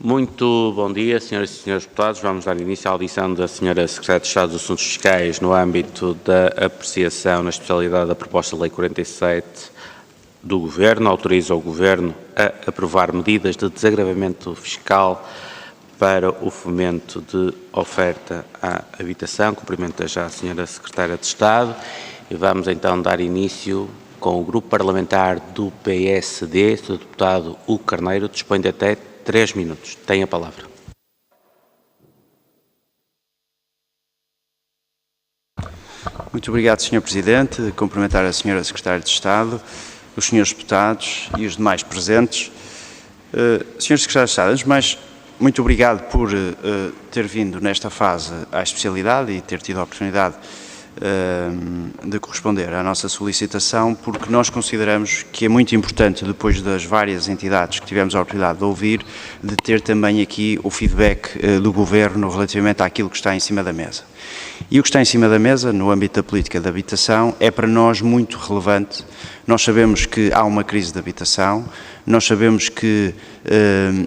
Muito bom dia, senhoras e senhores deputados. Vamos dar início à audição da senhora Secretária de Estado dos Assuntos Fiscais no âmbito da apreciação na especialidade da proposta de lei 47 do Governo. Autoriza o Governo a aprovar medidas de desagravamento fiscal para o fomento de oferta à habitação. Cumprimento já a senhora Secretária de Estado e vamos então dar início com o Grupo Parlamentar do PSD. O deputado Hugo Carneiro dispõe de até 3 minutos. Tem a palavra. Muito obrigado, Sr. Presidente. Cumprimentar a Sra. Secretária de Estado, os senhores deputados e os demais presentes. Sr. Secretário de Estado, antes de mais, muito obrigado por ter vindo nesta fase à especialidade e ter tido a oportunidade de corresponder à nossa solicitação, porque nós consideramos que é muito importante, depois das várias entidades que tivemos a oportunidade de ouvir, de ter também aqui o feedback do Governo relativamente àquilo que está em cima da mesa. E o que está em cima da mesa, no âmbito da política de habitação, é para nós muito relevante. Nós sabemos que há uma crise de habitação, nós sabemos que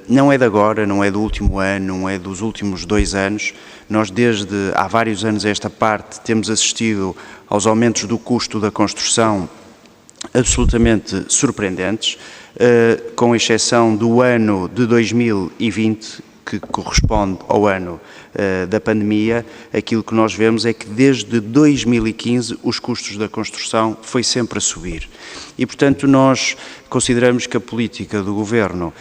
não é de agora, não é do último ano, não é dos últimos 2 anos. Nós, desde há vários anos a esta parte, temos assistido aos aumentos do custo da construção absolutamente surpreendentes, com exceção do ano de 2020, que corresponde ao ano da pandemia. Aquilo que nós vemos é que desde 2015 os custos da construção foi sempre a subir. E, portanto, nós consideramos que a política do Governo,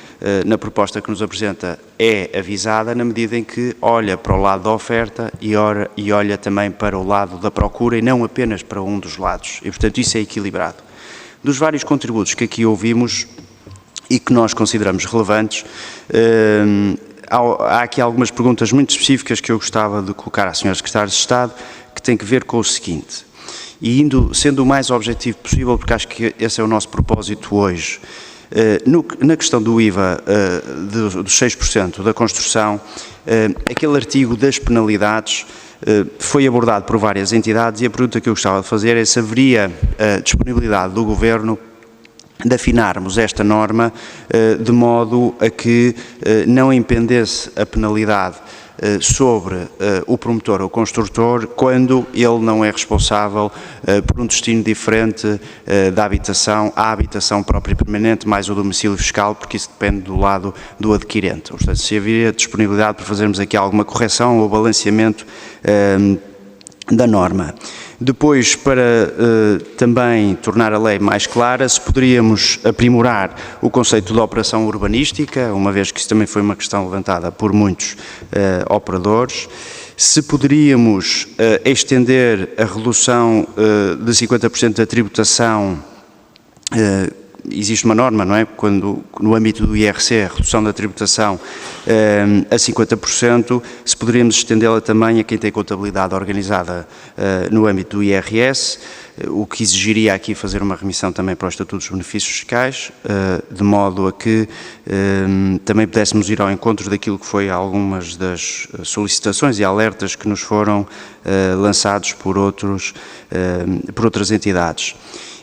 na proposta que nos apresenta, é avisada na medida em que olha para o lado da oferta e olha também para o lado da procura e não apenas para um dos lados. E, portanto, isso é equilibrado. Dos vários contributos que aqui ouvimos e que nós consideramos relevantes, há aqui algumas perguntas muito específicas que eu gostava de colocar à Sra. Secretária de Estado, que tem que ver com o seguinte, e sendo o mais objetivo possível, porque acho que esse é o nosso propósito hoje. Na questão do IVA dos 6% da construção, aquele artigo das penalidades foi abordado por várias entidades e a pergunta que eu gostava de fazer é se haveria disponibilidade do Governo de afinarmos esta norma de modo a que não impendesse a penalidade sobre o promotor ou construtor quando ele não é responsável por um destino diferente da habitação, à habitação própria e permanente, mais o domicílio fiscal, porque isso depende do lado do adquirente. Portanto, se haveria disponibilidade para fazermos aqui alguma correção ou balanceamento da norma. Depois, para também tornar a lei mais clara, se poderíamos aprimorar o conceito de operação urbanística, uma vez que isso também foi uma questão levantada por muitos operadores, se poderíamos estender a redução de 50% da tributação. Existe uma norma, não é? Quando, no âmbito do IRC, a redução da tributação a 50%, se poderíamos estendê-la também a quem tem contabilidade organizada no âmbito do IRS, o que exigiria aqui fazer uma remissão também para o Estatuto dos Benefícios Fiscais, de modo a que também pudéssemos ir ao encontro daquilo que foi algumas das solicitações e alertas que nos foram lançados por outras entidades.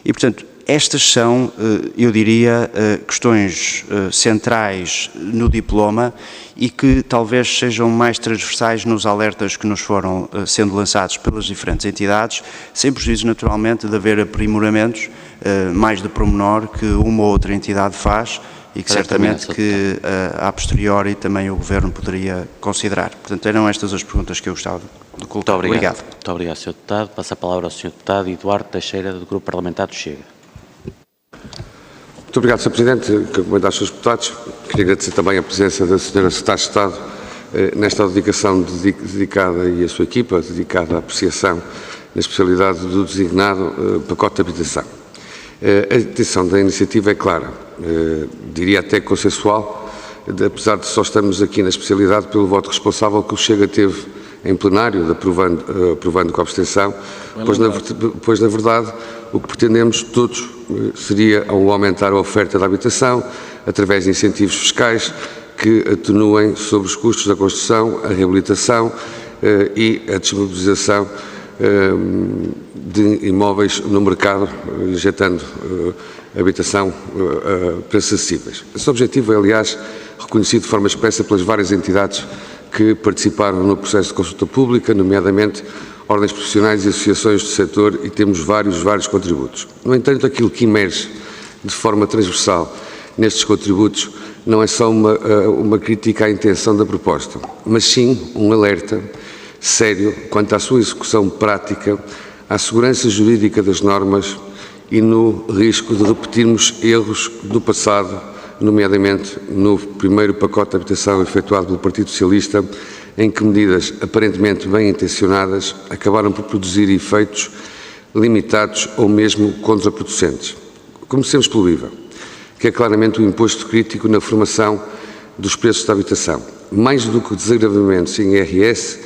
E, portanto, estas são, eu diria, questões centrais no diploma e que talvez sejam mais transversais nos alertas que nos foram sendo lançados pelas diferentes entidades, sem prejuízo, naturalmente, de haver aprimoramentos mais de pormenor que uma ou outra entidade faz e que certamente que a posteriori também o Governo poderia considerar. Portanto, eram estas as perguntas que eu gostava de colocar. Muito obrigado. Muito obrigado, Sr. Deputado. Passo a palavra ao Sr. Deputado Eduardo Teixeira, do Grupo Parlamentar do Chega. Muito obrigado, Sr. Presidente. Cumprimento aos Srs. Deputados. Queria agradecer também a presença da Sra. Secretária de Estado nesta dedicação dedicada e a sua equipa dedicada à apreciação na especialidade do designado pacote de habitação. A intenção da iniciativa é clara, diria até consensual, apesar de só estarmos aqui na especialidade pelo voto responsável que o Chega teve em plenário, aprovando com a abstenção, pois na verdade o que pretendemos todos seria aumentar a oferta da habitação através de incentivos fiscais que atenuem sobre os custos da construção, a reabilitação e a disponibilização de imóveis no mercado, injetando habitação a preços acessíveis. Esse objetivo é, aliás, reconhecido de forma expressa pelas várias entidades que participaram no processo de consulta pública, nomeadamente ordens profissionais e associações do setor, e temos vários contributos. No entanto, aquilo que emerge de forma transversal nestes contributos não é só uma crítica à intenção da proposta, mas sim um alerta sério quanto à sua execução prática, à segurança jurídica das normas e no risco de repetirmos erros do passado, nomeadamente no primeiro pacote de habitação efetuado pelo Partido Socialista, em que medidas aparentemente bem intencionadas acabaram por produzir efeitos limitados ou mesmo contraproducentes. Comecemos pelo IVA, que é claramente um imposto crítico na formação dos preços da habitação. Mais do que desagravamentos em IRS,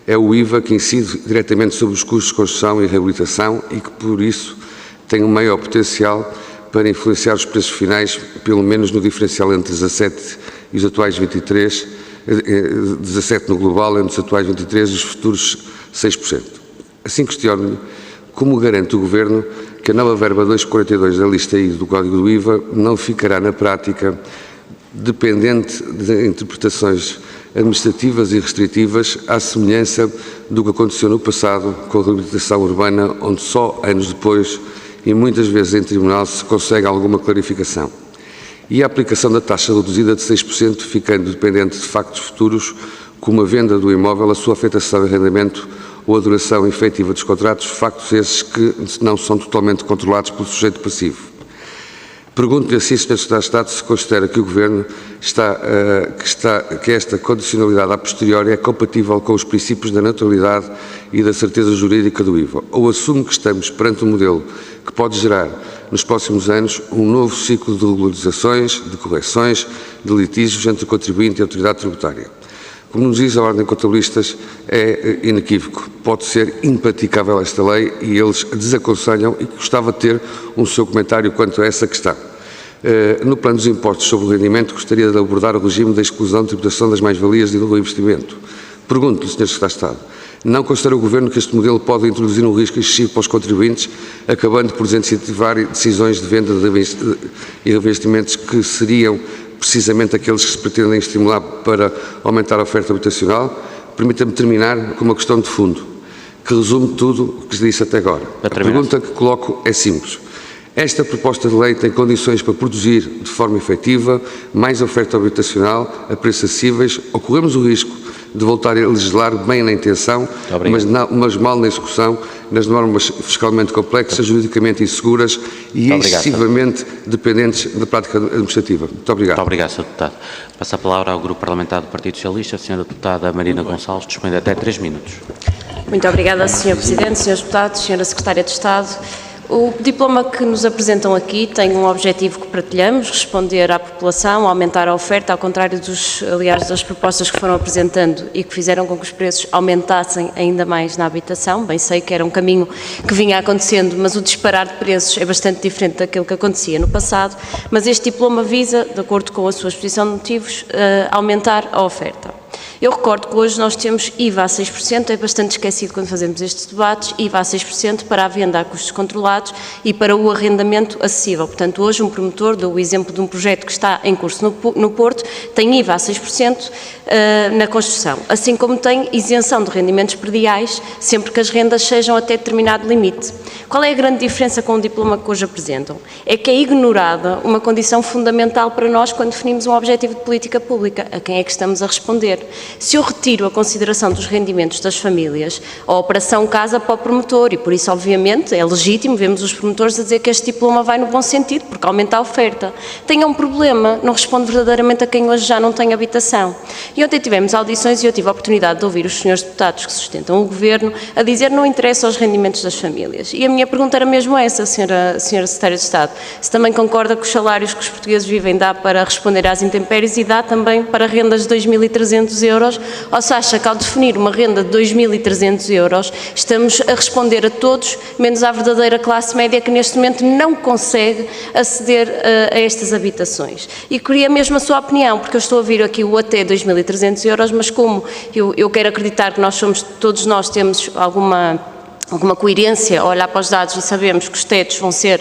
é o IVA que incide diretamente sobre os custos de construção e reabilitação e que, por isso, tem um maior potencial para influenciar os preços finais, pelo menos no diferencial entre 17 e os atuais 23, 17 no global, entre os atuais 23 e os futuros 6%. Assim questiono-lhe como garante o Governo que a nova verba 242 da lista I do Código do IVA não ficará na prática dependente de interpretações administrativas e restritivas, à semelhança do que aconteceu no passado com a reabilitação urbana, onde só anos depois e muitas vezes em tribunal se consegue alguma clarificação. E a aplicação da taxa reduzida de 6%, ficando dependente de factos futuros, como a venda do imóvel, a sua afetação de arrendamento ou a duração efetiva dos contratos, factos esses que não são totalmente controlados pelo sujeito passivo. Pergunto-lhe assim, Sr. Secretário de Estado, se considera que o Governo que esta condicionalidade a posteriori é compatível com os princípios da neutralidade e da certeza jurídica do IVA, ou assume que estamos perante um modelo que pode gerar, nos próximos anos, um novo ciclo de regularizações, de correções, de litígios entre o contribuinte e a autoridade tributária. Como nos diz a Ordem de Contabilistas, é inequívoco. Pode ser impraticável esta lei e eles desaconselham e gostava de ter um seu comentário quanto a essa questão. No plano dos impostos sobre o rendimento, gostaria de abordar o regime da exclusão de tributação das mais-valias e do investimento. Pergunto-lhe, Sr. Secretário de Estado, não considera o Governo que este modelo pode introduzir um risco excessivo para os contribuintes, acabando por desincentivar decisões de venda e revestimentos que seriam precisamente aqueles que se pretendem estimular para aumentar a oferta habitacional? Permita-me terminar com uma questão de fundo, que resume tudo o que se disse até agora. A pergunta que coloco é simples. Esta proposta de lei tem condições para produzir de forma efetiva mais oferta habitacional a preços acessíveis ou corremos o risco de voltar a legislar bem na intenção, mas mal na execução, nas normas fiscalmente complexas, juridicamente inseguras e excessivamente dependentes da prática administrativa? Muito obrigado. Muito obrigado, Sr. Deputado. Passo a palavra ao Grupo Parlamentar do Partido Socialista, a Sra. Deputada Marina Gonçalves, dispõe até 3 minutos. Muito obrigada, Sr. Presidente, Srs. Deputados, Sra. Secretária de Estado. O diploma que nos apresentam aqui tem um objetivo que partilhamos, responder à população, aumentar a oferta, ao contrário das propostas que foram apresentando e que fizeram com que os preços aumentassem ainda mais na habitação. Bem sei que era um caminho que vinha acontecendo, mas o disparar de preços é bastante diferente daquilo que acontecia no passado, mas este diploma visa, de acordo com a sua exposição de motivos, aumentar a oferta. Eu recordo que hoje nós temos IVA a 6%, é bastante esquecido quando fazemos estes debates, IVA a 6% para a venda a custos controlados e para o arrendamento acessível. Portanto, hoje um promotor, dou o exemplo de um projeto que está em curso no Porto, tem IVA a 6% na construção, assim como tem isenção de rendimentos prediais, sempre que as rendas sejam até determinado limite. Qual é a grande diferença com o diploma que hoje apresentam? É que é ignorada uma condição fundamental para nós quando definimos um objetivo de política pública. A quem é que estamos a responder? Se eu retiro a consideração dos rendimentos das famílias, a operação casa para o promotor e por isso, obviamente, é legítimo, vemos os promotores a dizer que este diploma vai no bom sentido, porque aumenta a oferta. Tenha um problema, não responde verdadeiramente a quem hoje já não tem habitação. E ontem tivemos audições e eu tive a oportunidade de ouvir os senhores deputados que sustentam o Governo a dizer que não interessa aos rendimentos das famílias. E a minha pergunta era mesmo essa, senhora Secretária de Estado, se também concorda que os salários que os portugueses vivem dá para responder às intempéries e dá também para rendas de 2.300 euros, ou se acha que ao definir uma renda de 2.300 euros estamos a responder a todos, menos à verdadeira classe média que neste momento não consegue aceder a estas habitações. E queria mesmo a sua opinião, porque eu estou a ouvir aqui o até 2.300 euros, mas como eu quero acreditar que todos nós temos alguma coerência a olhar para os dados e sabemos que os tetos vão ser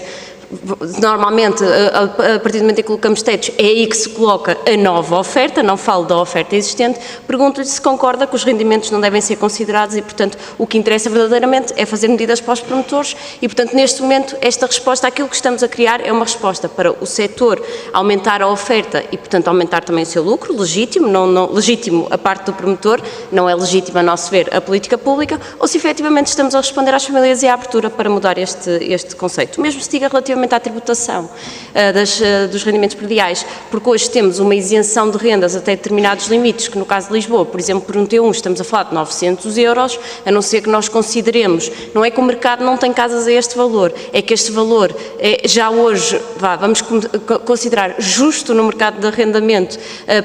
normalmente, a partir do momento em que colocamos tetos, é aí que se coloca a nova oferta, não falo da oferta existente. Pergunto-lhe se concorda que os rendimentos não devem ser considerados e, portanto, o que interessa verdadeiramente é fazer medidas para os promotores e, portanto, neste momento, esta resposta àquilo que estamos a criar é uma resposta para o setor aumentar a oferta e, portanto, aumentar também o seu lucro, legítimo, legítimo a parte do promotor, não é legítimo, a nosso ver, a política pública, ou se efetivamente estamos a responder às famílias e à abertura para mudar este conceito. Mesmo se diga relativamente à tributação dos rendimentos prediais, porque hoje temos uma isenção de rendas até determinados limites, que no caso de Lisboa, por exemplo, por um T1 estamos a falar de 900 euros, a não ser que nós consideremos, não é que o mercado não tem casas a este valor, é que este valor é já hoje, vamos considerar justo no mercado de arrendamento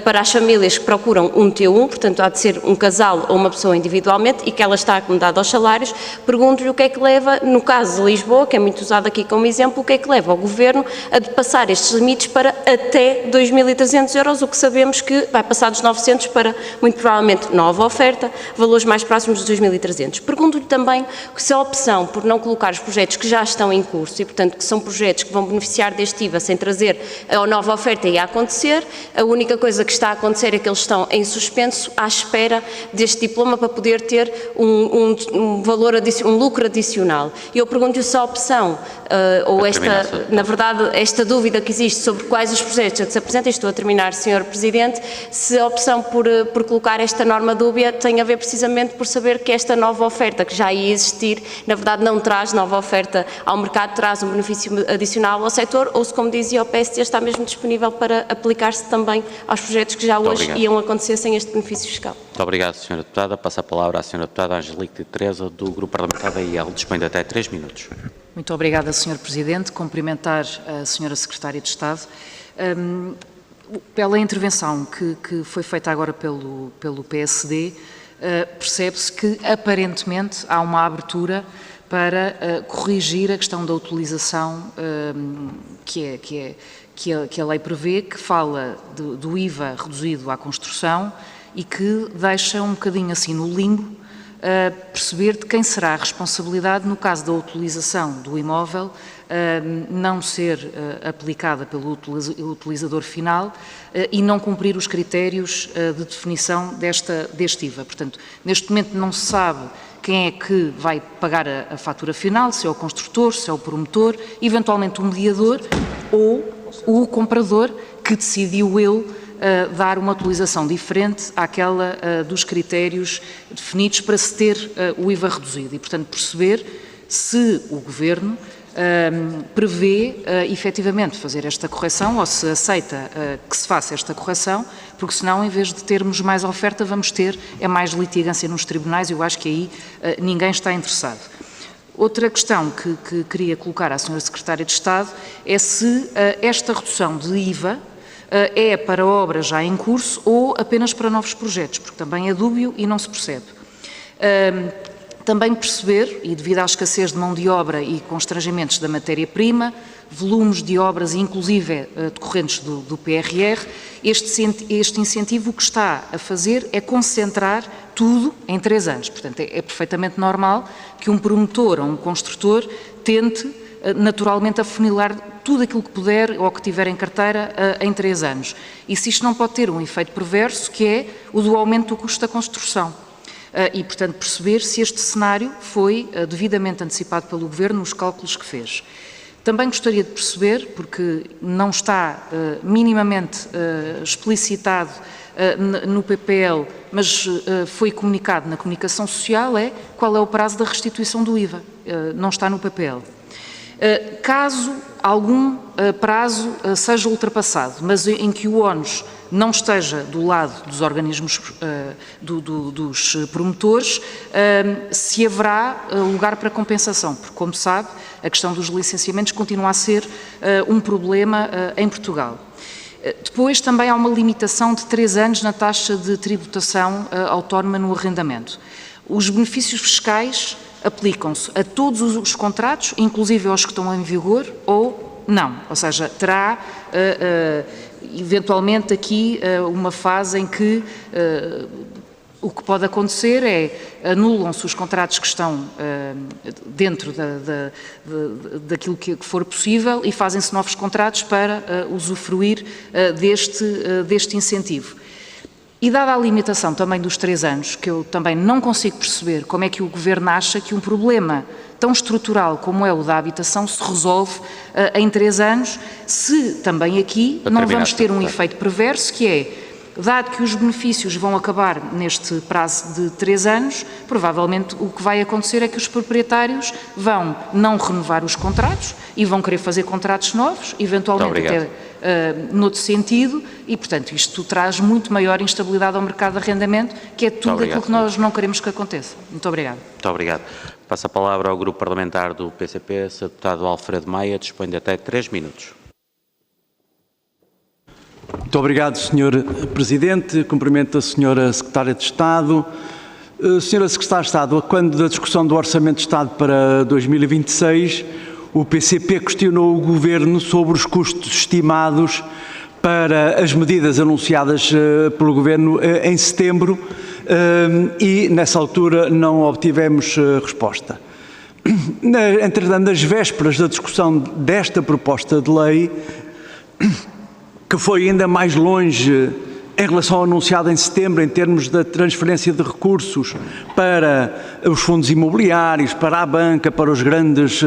para as famílias que procuram um T1, portanto há de ser um casal ou uma pessoa individualmente e que ela está acomodada aos salários. Pergunto-lhe o que é que leva, no caso de Lisboa, que é muito usado aqui como exemplo, o que é que leva o Governo a passar estes limites para até 2.300 euros, o que sabemos que vai passar dos 900 para, muito provavelmente, nova oferta, valores mais próximos dos 2.300. Pergunto-lhe também se a opção por não colocar os projetos que já estão em curso e, portanto, que são projetos que vão beneficiar deste IVA sem trazer a nova oferta ia acontecer, a única coisa que está a acontecer é que eles estão em suspenso à espera deste diploma para poder ter um valor, um lucro adicional. E eu pergunto-lhe se a opção, ou esta, na verdade, esta dúvida que existe sobre quais os projetos que se apresentam, estou a terminar, Sr. Presidente, se a opção por colocar esta norma dúbia tem a ver precisamente por saber que esta nova oferta que já ia existir, na verdade não traz nova oferta ao mercado, traz um benefício adicional ao setor, ou se, como dizia o PSD, está mesmo disponível para aplicar-se também aos projetos que já hoje iam acontecer sem este benefício fiscal. Muito obrigado, Sra. Deputada. Passo a palavra à Sra. Deputada Angelique de Teresa, do Grupo Parlamentar da IEL. Dispõe de até 3 minutos. Muito obrigada, Sr. Presidente. Cumprimentar a Sra. Secretária de Estado. Pela intervenção que foi feita agora pelo PSD, percebe-se que, aparentemente, há uma abertura para corrigir a questão da utilização que a lei prevê, que fala do IVA reduzido à construção e que deixa um bocadinho assim no limbo perceber de quem será a responsabilidade no caso da utilização do imóvel não ser aplicada pelo utilizador final e não cumprir os critérios de definição deste IVA. Portanto, neste momento não se sabe quem é que vai pagar a fatura final, se é o construtor, se é o promotor, eventualmente o mediador ou o comprador que decidiu ele dar uma utilização diferente àquela dos critérios definidos para se ter o IVA reduzido e, portanto, perceber se o Governo prevê efetivamente fazer esta correção ou se aceita que se faça esta correção, porque senão, em vez de termos mais oferta, vamos ter mais litigância nos tribunais e eu acho que aí ninguém está interessado. Outra questão que queria colocar à Sra. Secretária de Estado é se esta redução de IVA é para obras já em curso ou apenas para novos projetos, porque também é dúbio e não se percebe. Também perceber, e devido à escassez de mão de obra e constrangimentos da matéria-prima, volumes de obras, inclusive decorrentes do PRR, este incentivo que está a fazer é concentrar tudo em 3 anos. Portanto, é perfeitamente normal que um promotor ou um construtor tente naturalmente afunilar tudo aquilo que puder ou que tiver em carteira em 3 anos. E se isto não pode ter um efeito perverso, que é o do aumento do custo da construção. E, portanto, perceber se este cenário foi devidamente antecipado pelo Governo nos cálculos que fez. Também gostaria de perceber, porque não está minimamente explicitado no PPL, mas foi comunicado na comunicação social, qual é o prazo da restituição do IVA. Não está no PPL. Caso algum prazo seja ultrapassado, mas em que o ónus não esteja do lado dos organismos, dos promotores, se haverá lugar para compensação, porque, como sabe, a questão dos licenciamentos continua a ser um problema em Portugal. Depois também há uma limitação de 3 anos na taxa de tributação autónoma no arrendamento. Os benefícios fiscais aplicam-se a todos os contratos, inclusive aos que estão em vigor, ou não. Ou seja, terá eventualmente aqui uma fase em que O que pode acontecer é anulam-se os contratos que estão dentro daquilo que for possível e fazem-se novos contratos para usufruir deste incentivo. E dada a limitação também dos 3 anos, que eu também não consigo perceber como é que o Governo acha que um problema tão estrutural como é o da habitação se resolve em 3 anos, se também aqui não vamos ter um efeito perverso, que é, dado que os benefícios vão acabar neste prazo de 3 anos, provavelmente o que vai acontecer é que os proprietários vão não renovar os contratos e vão querer fazer contratos novos, eventualmente até noutro sentido, e, portanto, isto traz muito maior instabilidade ao mercado de arrendamento, que é tudo aquilo que nós não queremos que aconteça. Muito obrigado. Muito obrigado. Passo a palavra ao Grupo Parlamentar do PCP, Sr. Deputado Alfredo Maia, dispõe de até 3 minutos. Muito obrigado, Sr. Presidente. Cumprimento a Sra. Secretária de Estado. Sra. Secretária de Estado, quando da discussão do Orçamento de Estado para 2026, o PCP questionou o Governo sobre os custos estimados para as medidas anunciadas pelo Governo em setembro e, nessa altura, não obtivemos resposta. Entretanto, nas vésperas da discussão desta proposta de lei, que foi ainda mais longe em relação ao anunciado em setembro, em termos da transferência de recursos para os fundos imobiliários, para a banca, para os grandes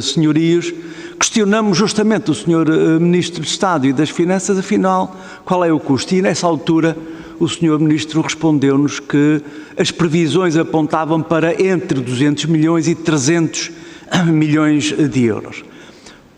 senhorios, questionamos justamente o Sr. Ministro de Estado e das Finanças, afinal, qual é o custo? E nessa altura o Sr. Ministro respondeu-nos que as previsões apontavam para entre 200 milhões e 300 milhões de euros.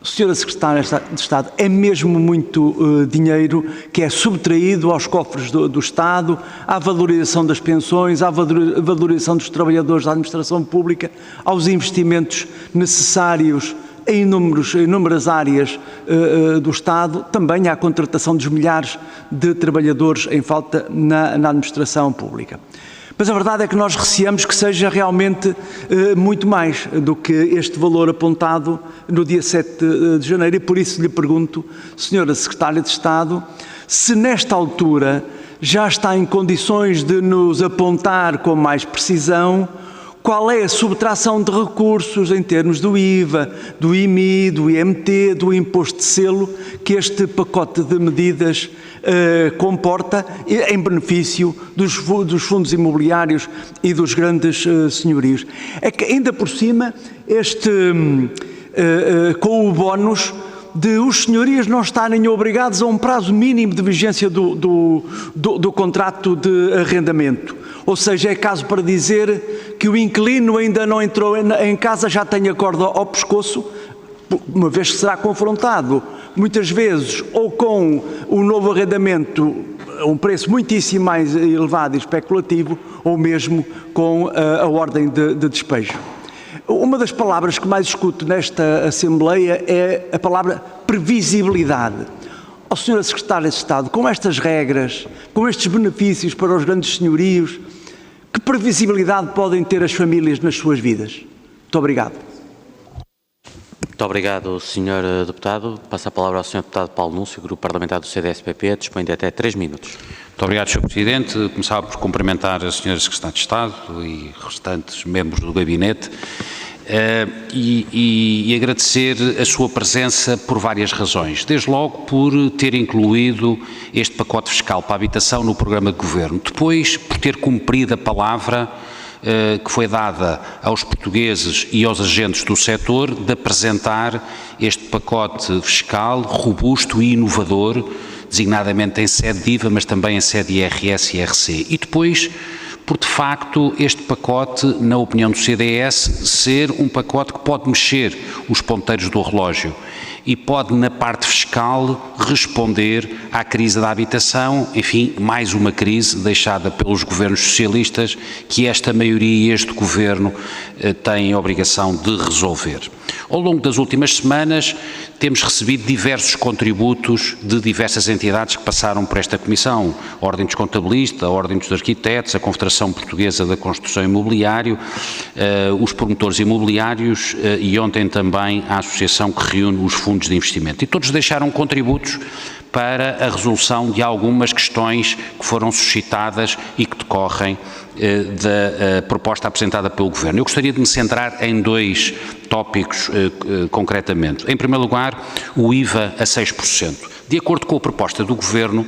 Senhora Secretária de Estado, é mesmo muito dinheiro que é subtraído aos cofres do Estado, à valorização das pensões, à valorização dos trabalhadores da administração pública, aos investimentos necessários em inúmeras áreas do Estado, também à contratação dos milhares de trabalhadores em falta na administração pública. Mas a verdade é que nós receamos que seja realmente muito mais do que este valor apontado no dia 7 de janeiro e por isso lhe pergunto, Sra. Secretária de Estado, se nesta altura já está em condições de nos apontar com mais precisão qual é a subtração de recursos em termos do IVA, do IMI, do IMT, do imposto de selo que este pacote de medidas comporta em benefício dos fundos imobiliários e dos grandes senhorios. É que ainda por cima, com o bónus de os senhorios não estarem obrigados a um prazo mínimo de vigência do contrato de arrendamento. Ou seja, é caso para dizer que o inquilino ainda não entrou em casa, já tem a corda ao pescoço, uma vez que será confrontado muitas vezes ou com o novo arrendamento a um preço muitíssimo mais elevado e especulativo, ou mesmo com a ordem de despejo. Uma das palavras que mais escuto nesta Assembleia é a palavra previsibilidade. Ó Sra. Secretária de Estado, com estas regras, com estes benefícios para os grandes senhorios, que previsibilidade podem ter as famílias nas suas vidas? Muito obrigado. Muito obrigado, Sr. Deputado. Passo a palavra ao Sr. Deputado Paulo Núncio, Grupo Parlamentar do CDS-PP, dispõe de até 3 minutos. Muito obrigado, Sr. Presidente. Começava por cumprimentar a Sra. Secretária de Estado e restantes membros do Gabinete e agradecer a sua presença por várias razões. Desde logo por ter incluído este pacote fiscal para a habitação no programa de Governo. Depois, por ter cumprido a palavra que foi dada aos portugueses e aos agentes do setor de apresentar este pacote fiscal robusto e inovador, designadamente em sede de IVA, mas também em sede de IRS e IRC. E depois, por de facto este pacote, na opinião do CDS, ser um pacote que pode mexer os ponteiros do relógio e pode, na parte fiscal, responder à crise da habitação, enfim, mais uma crise deixada pelos governos socialistas que esta maioria e este governo têm a obrigação de resolver. Ao longo das últimas semanas temos recebido diversos contributos de diversas entidades que passaram por esta Comissão, a Ordem dos Contabilistas, a Ordem dos Arquitetos, a Confederação Portuguesa da Construção Imobiliária, os promotores imobiliários e ontem também a associação que reúne os fundos de investimento. E todos deixaram contributos para a resolução de algumas questões que foram suscitadas e que decorrem da proposta apresentada pelo Governo. Eu gostaria de me centrar em dois tópicos concretamente. Em primeiro lugar, o IVA a 6%. De acordo com a proposta do Governo,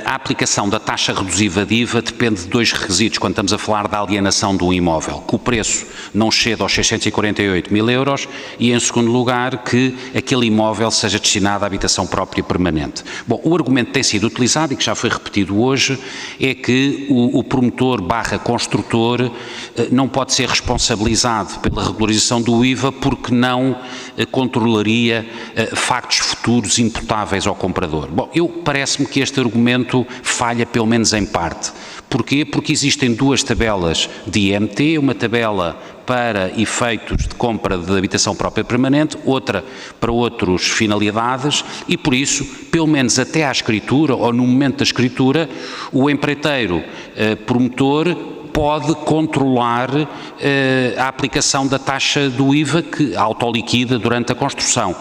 a aplicação da taxa reduziva de IVA depende de dois requisitos quando estamos a falar da alienação de um imóvel, que o preço não ceda aos 648 mil euros e, em segundo lugar, que aquele imóvel seja destinado à habitação própria permanente. Bom, o argumento que tem sido utilizado e que já foi repetido hoje é que o promotor / construtor não pode ser responsabilizado pela regularização do IVA porque não controlaria factos futuros imputáveis ao comprador. Bom, parece-me que este argumento falha pelo menos em parte. Porquê? Porque existem duas tabelas de IMT, uma tabela para efeitos de compra de habitação própria permanente, outra para outras finalidades e, por isso, pelo menos até à escritura ou no momento da escritura, o empreiteiro promotor pode controlar a aplicação da taxa do IVA que autoliquida durante a construção.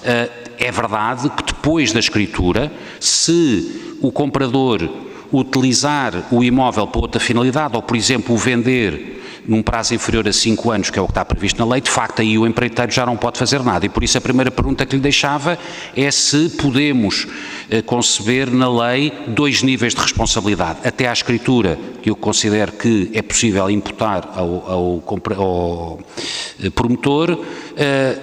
É verdade que depois da escritura, se o comprador utilizar o imóvel para outra finalidade ou, por exemplo, o vender num prazo inferior a 5 anos, que é o que está previsto na lei, de facto aí o empreiteiro já não pode fazer nada e por isso a primeira pergunta que lhe deixava é se podemos conceber na lei dois níveis de responsabilidade, até à escritura, que eu considero que é possível imputar ao promotor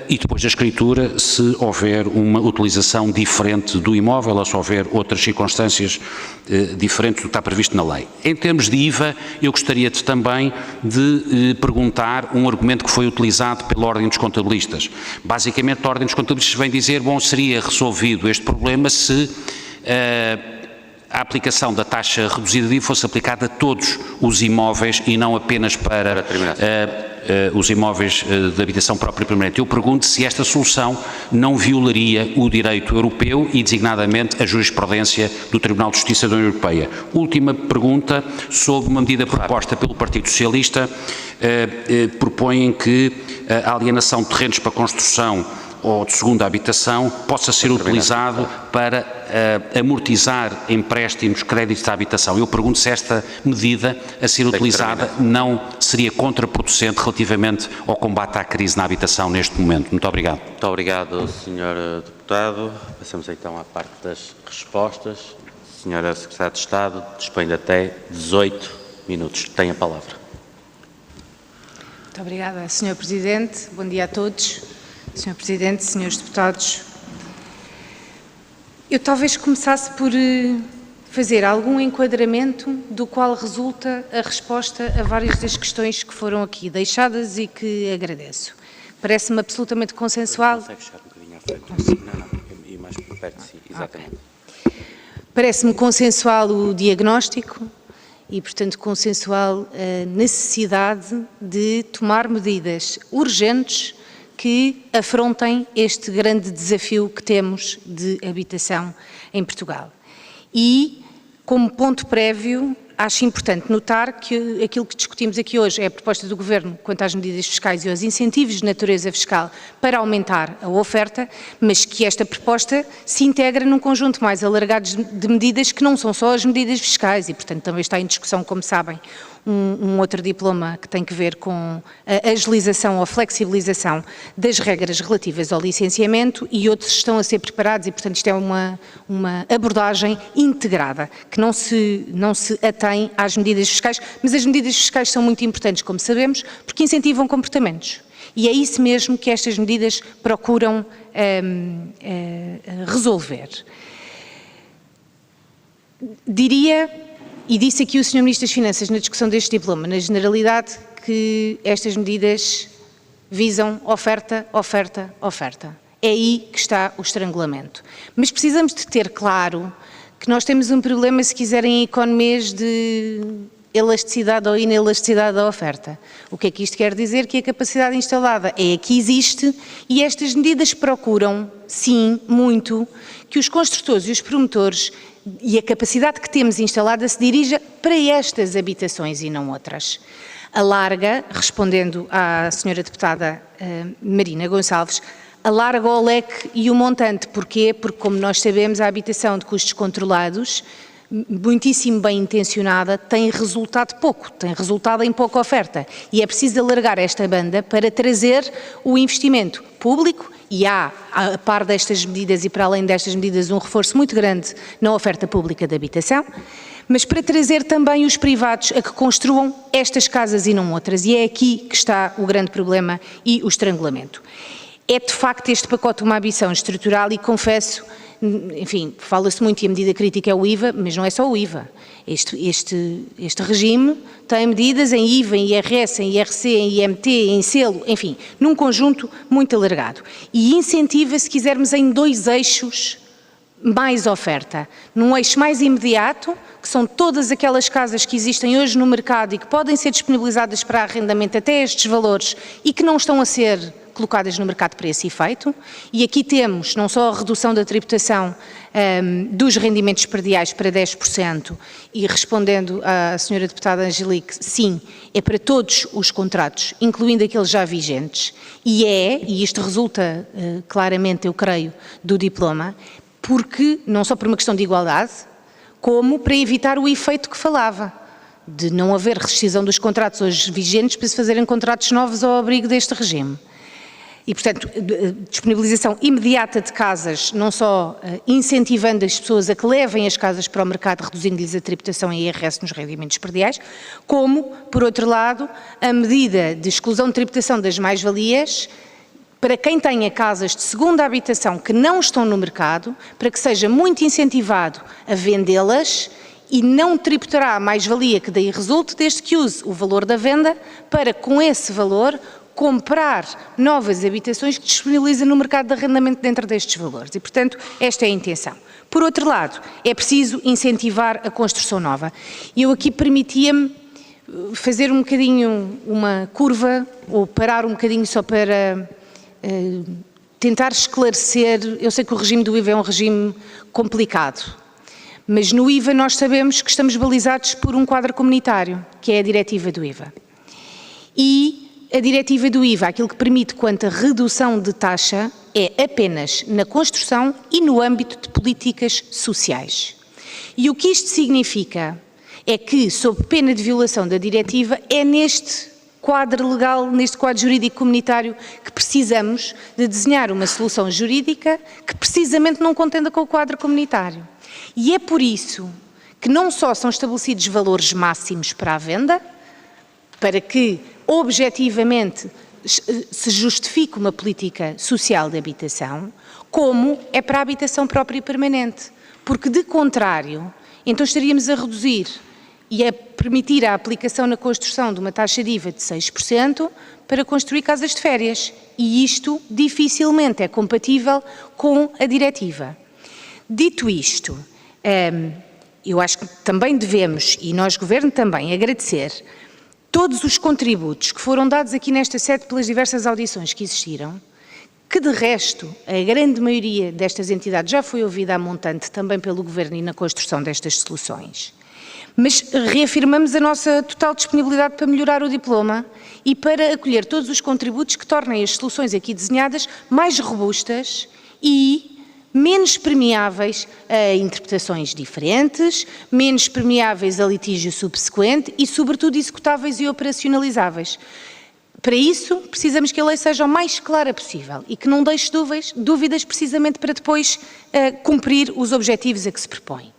e depois da escritura se houver uma utilização diferente do imóvel ou se houver outras circunstâncias diferentes do que está previsto na lei. Em termos de IVA, eu gostaria também de perguntar um argumento que foi utilizado pela Ordem dos Contabilistas. Basicamente, a Ordem dos Contabilistas vem dizer, bom, seria resolvido este problema se a aplicação da taxa reduzida de IVA fosse aplicada a todos os imóveis e não apenas para os imóveis de habitação própria permanente. Eu pergunto se esta solução não violaria o direito europeu e, designadamente, a jurisprudência do Tribunal de Justiça da União Europeia. Última pergunta sobre uma medida proposta pelo Partido Socialista. Propõem que a alienação de terrenos para construção ou de segunda habitação possa ser utilizado para amortizar empréstimos, créditos de habitação. Eu pergunto se esta medida a ser utilizada não seria contraproducente relativamente ao combate à crise na habitação neste momento. Muito obrigado. Muito obrigado, Sr. Deputado. Passamos então à parte das respostas. Sra. Secretária de Estado, dispõe de até 18 minutos. Tem a palavra. Muito obrigada, Sr. Presidente. Bom dia a todos. Sr. Presidente, Srs. Deputados, eu talvez começasse por fazer algum enquadramento do qual resulta a resposta a várias das questões que foram aqui deixadas e que agradeço. Parece-me absolutamente consensual. Consegue chegar um bocadinho à frente? Não, e mais por perto, sim, exatamente. Okay. Parece-me consensual o diagnóstico e, portanto, consensual a necessidade de tomar medidas urgentes que afrontem este grande desafio que temos de habitação em Portugal. E, como ponto prévio, acho importante notar que aquilo que discutimos aqui hoje é a proposta do Governo quanto às medidas fiscais e aos incentivos de natureza fiscal para aumentar a oferta, mas que esta proposta se integra num conjunto mais alargado de medidas que não são só as medidas fiscais e, portanto, também está em discussão, como sabem, um outro diploma que tem que ver com a agilização ou a flexibilização das regras relativas ao licenciamento e outros estão a ser preparados e, portanto, isto é uma abordagem integrada, que não se atém às medidas fiscais, mas as medidas fiscais são muito importantes, como sabemos, porque incentivam comportamentos. E é isso mesmo que estas medidas procuram resolver. Diria, e disse aqui o Sr. Ministro das Finanças na discussão deste diploma, na generalidade, que estas medidas visam oferta, oferta, oferta. É aí que está o estrangulamento. Mas precisamos de ter claro que nós temos um problema, se quiserem, em economias de elasticidade ou inelasticidade da oferta. O que é que isto quer dizer? Que a capacidade instalada é a que existe e estas medidas procuram, sim, muito, que os construtores e os promotores e a capacidade que temos instalada se dirija para estas habitações e não outras. Alarga, respondendo à Sra. Deputada Marina Gonçalves, alarga o leque e o montante. Porquê? Porque, como nós sabemos, a habitação de custos controlados, muitíssimo bem intencionada, tem resultado pouco, tem resultado em pouca oferta. E é preciso alargar esta banda para trazer o investimento público, e há, a par destas medidas e para além destas medidas, um reforço muito grande na oferta pública de habitação, mas para trazer também os privados a que construam estas casas e não outras. E é aqui que está o grande problema e o estrangulamento. É de facto este pacote uma ambição estrutural e confesso, enfim, fala-se muito e a medida crítica é o IVA, mas não é só o IVA. Este regime tem medidas em IVA, em IRS, em IRC, em IMT, em selo, enfim, num conjunto muito alargado. E incentiva, se quisermos, em 2 eixos mais oferta. Num eixo mais imediato, que são todas aquelas casas que existem hoje no mercado e que podem ser disponibilizadas para arrendamento até estes valores e que não estão a ser colocadas no mercado para esse efeito, e aqui temos não só a redução da tributação dos rendimentos prediais para 10%, e respondendo à senhora deputada Angelique, sim, é para todos os contratos, incluindo aqueles já vigentes, e isto resulta claramente, eu creio, do diploma, porque, não só por uma questão de igualdade, como para evitar o efeito que falava, de não haver rescisão dos contratos hoje vigentes para se fazerem contratos novos ao abrigo deste regime. E, portanto, disponibilização imediata de casas, não só incentivando as pessoas a que levem as casas para o mercado, reduzindo-lhes a tributação e IRS nos rendimentos prediais, como, por outro lado, a medida de exclusão de tributação das mais-valias para quem tenha casas de segunda habitação que não estão no mercado, para que seja muito incentivado a vendê-las e não tributará a mais-valia que daí resulte, desde que use o valor da venda para, com esse valor, comprar novas habitações que disponibiliza no mercado de arrendamento dentro destes valores. E, portanto, esta é a intenção. Por outro lado, é preciso incentivar a construção nova. E eu aqui permitia-me fazer um bocadinho uma curva, ou parar um bocadinho só para tentar esclarecer. Eu sei que o regime do IVA é um regime complicado, mas no IVA nós sabemos que estamos balizados por um quadro comunitário, que é a diretiva do IVA. E a diretiva do IVA, aquilo que permite quanto a redução de taxa, é apenas na construção e no âmbito de políticas sociais. E o que isto significa é que, sob pena de violação da diretiva, é neste quadro legal, neste quadro jurídico comunitário, que precisamos de desenhar uma solução jurídica que precisamente não contenda com o quadro comunitário. E é por isso que não só são estabelecidos valores máximos para a venda, para que objetivamente se justifique uma política social de habitação, como é para a habitação própria e permanente. Porque, de contrário, então estaríamos a reduzir e a permitir a aplicação na construção de uma taxa de IVA de 6% para construir casas de férias. E isto dificilmente é compatível com a diretiva. Dito isto, eu acho que também devemos, e nós, Governo, também agradecer todos os contributos que foram dados aqui nesta sede pelas diversas audições que existiram, que de resto a grande maioria destas entidades já foi ouvida a montante também pelo Governo e na construção destas soluções. Mas reafirmamos a nossa total disponibilidade para melhorar o diploma e para acolher todos os contributos que tornem as soluções aqui desenhadas mais robustas e menos permeáveis a interpretações diferentes, menos permeáveis a litígio subsequente e, sobretudo, executáveis e operacionalizáveis. Para isso, precisamos que a lei seja o mais clara possível e que não deixe dúvidas precisamente para depois cumprir os objetivos a que se propõe.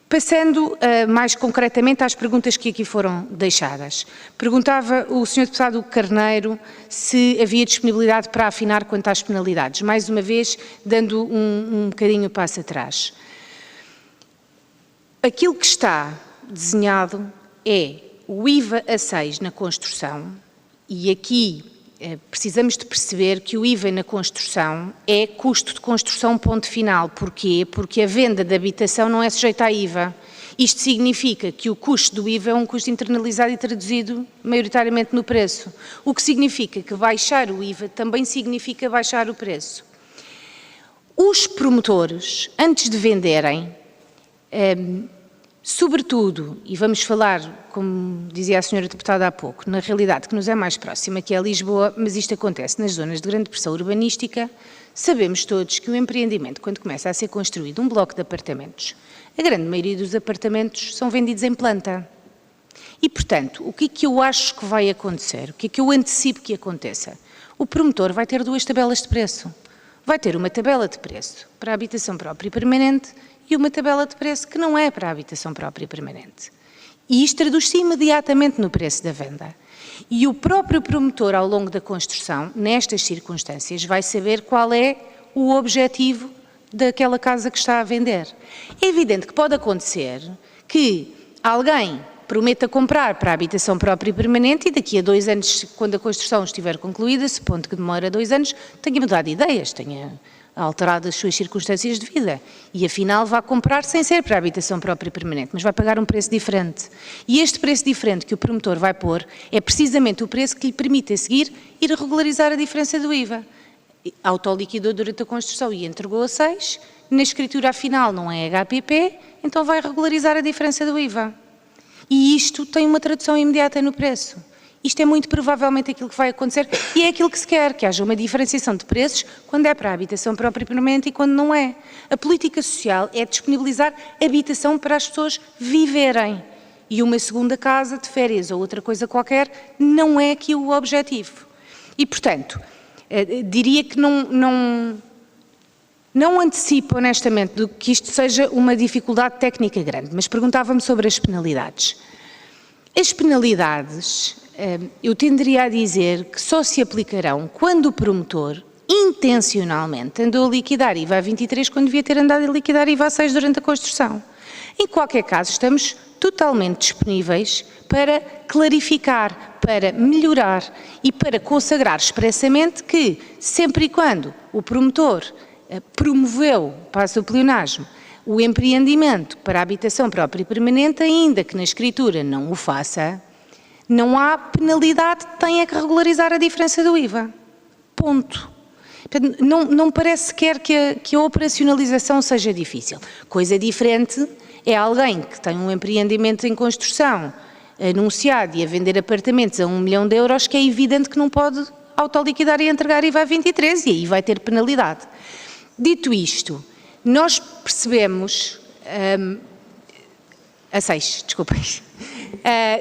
Passando mais concretamente às perguntas que aqui foram deixadas. Perguntava o Sr. Deputado Carneiro se havia disponibilidade para afinar quanto às penalidades. Mais uma vez, dando um bocadinho passo atrás. Aquilo que está desenhado é o IVA a 6 na construção, e aqui precisamos de perceber que o IVA na construção é custo de construção ponto final. Porquê? Porque a venda de habitação não é sujeita a IVA. Isto significa que o custo do IVA é um custo internalizado e traduzido maioritariamente no preço. O que significa que baixar o IVA também significa baixar o preço. Os promotores, antes de venderem, sobretudo, e vamos falar, como dizia a senhora deputada há pouco, na realidade que nos é mais próxima, que é Lisboa, mas isto acontece nas zonas de grande pressão urbanística, sabemos todos que o empreendimento, quando começa a ser construído um bloco de apartamentos, a grande maioria dos apartamentos são vendidos em planta. E, portanto, o que é que eu acho que vai acontecer? O que é que eu antecipo que aconteça? O promotor vai ter duas tabelas de preço. Vai ter uma tabela de preço para a habitação própria e permanente e uma tabela de preço que não é para a habitação própria e permanente. E isto traduz-se imediatamente no preço da venda. E o próprio promotor, ao longo da construção, nestas circunstâncias, vai saber qual é o objetivo daquela casa que está a vender. É evidente que pode acontecer que alguém prometa comprar para a habitação própria e permanente e daqui a 2 anos, quando a construção estiver concluída, supondo que demora 2 anos, tenha mudado de ideias, tenha alterado as suas circunstâncias de vida e afinal vai comprar sem ser para a habitação própria e permanente, mas vai pagar um preço diferente. E este preço diferente que o promotor vai pôr é precisamente o preço que lhe permite a seguir ir regularizar a diferença do IVA. Autoliquidou durante a construção e entregou a 6, na escritura final não é HPP, então vai regularizar a diferença do IVA. E isto tem uma tradução imediata no preço. Isto é muito provavelmente aquilo que vai acontecer e é aquilo que se quer, que haja uma diferenciação de preços quando é para a habitação própria e permanente e quando não é. A política social é disponibilizar habitação para as pessoas viverem. E uma segunda casa de férias ou outra coisa qualquer não é aqui o objetivo. E, portanto, diria que não antecipo honestamente do que isto seja uma dificuldade técnica grande, mas perguntava-me sobre as penalidades. As penalidades, eu tenderia a dizer que só se aplicarão quando o promotor intencionalmente andou a liquidar IVA a 23 quando devia ter andado a liquidar IVA a 6 durante a construção. Em qualquer caso, estamos totalmente disponíveis para clarificar, para melhorar e para consagrar expressamente que, sempre e quando o promotor promoveu, passa o pleonasmo, o empreendimento para a habitação própria e permanente, ainda que na escritura não o faça, não há penalidade, tem que regularizar a diferença do IVA. Ponto. Não parece sequer que a operacionalização seja difícil. Coisa diferente é alguém que tem um empreendimento em construção anunciado e a vender apartamentos a 1 milhão de euros, que é evidente que não pode autoliquidar e entregar IVA a 23 e aí vai ter penalidade. Dito isto, nós percebemos, a 6, desculpem,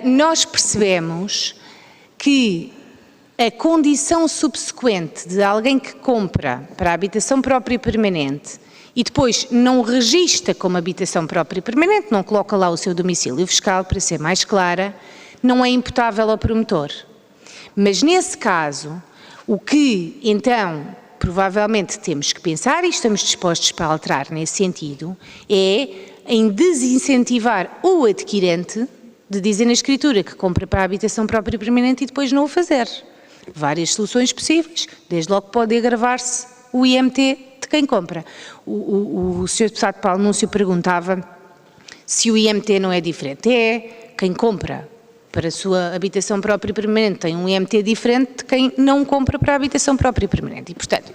nós percebemos que a condição subsequente de alguém que compra para a habitação própria e permanente e depois não registra como habitação própria e permanente, não coloca lá o seu domicílio fiscal, para ser mais clara, não é imputável ao promotor. Mas nesse caso, o que então provavelmente temos que pensar, e estamos dispostos para alterar nesse sentido, é em desincentivar o adquirente de dizer na escritura que compra para a habitação própria e permanente e depois não o fazer. Várias soluções possíveis, desde logo pode agravar-se o IMT de quem compra. O Sr. Deputado Paulo Núncio perguntava se o IMT não é diferente. É, quem compra para a sua habitação própria e permanente tem um IMT diferente de quem não compra para a habitação própria e permanente. E, portanto,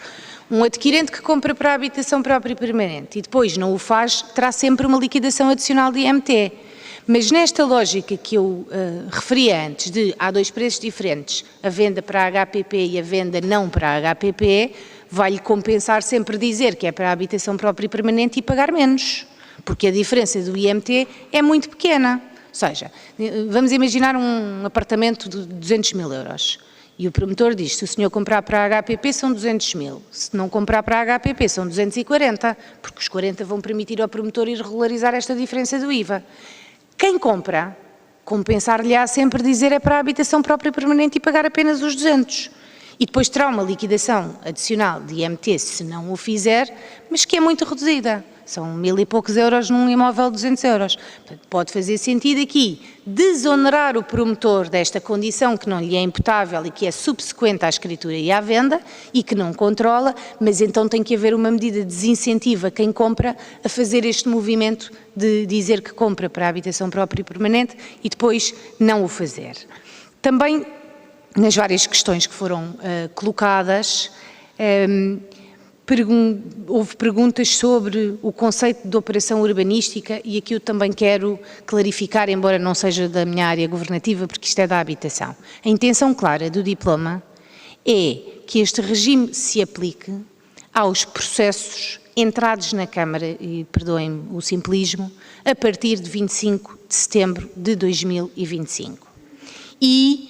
um adquirente que compra para a habitação própria e permanente e depois não o faz, terá sempre uma liquidação adicional de IMT. Mas nesta lógica que eu referia antes, de há 2 preços diferentes, a venda para a HPP e a venda não para a HPP, vai-lhe compensar sempre dizer que é para a habitação própria e permanente e pagar menos, porque a diferença do IMT é muito pequena. Ou seja, vamos imaginar um apartamento de 200 mil euros e o promotor diz, se o senhor comprar para a HPP são 200 mil, se não comprar para a HPP são 240, porque os 40 vão permitir ao promotor ir regularizar esta diferença do IVA. Quem compra, compensar-lhe-á sempre dizer é para a habitação própria e permanente e pagar apenas os 200. E depois terá uma liquidação adicional de IMT se não o fizer, mas que é muito reduzida. São 1000 e poucos euros num imóvel de 200 euros. Portanto, pode fazer sentido aqui desonerar o promotor desta condição que não lhe é imputável e que é subsequente à escritura e à venda e que não controla, mas então tem que haver uma medida de desincentivo a quem compra a fazer este movimento de dizer que compra para a habitação própria e permanente e depois não o fazer. Também, nas várias questões que foram colocadas, houve perguntas sobre o conceito de operação urbanística e aqui eu também quero clarificar, embora não seja da minha área governativa, porque isto é da habitação. A intenção clara do diploma é que este regime se aplique aos processos entrados na Câmara, e perdoem-me o simplismo, a partir de 25 de setembro de 2025. E,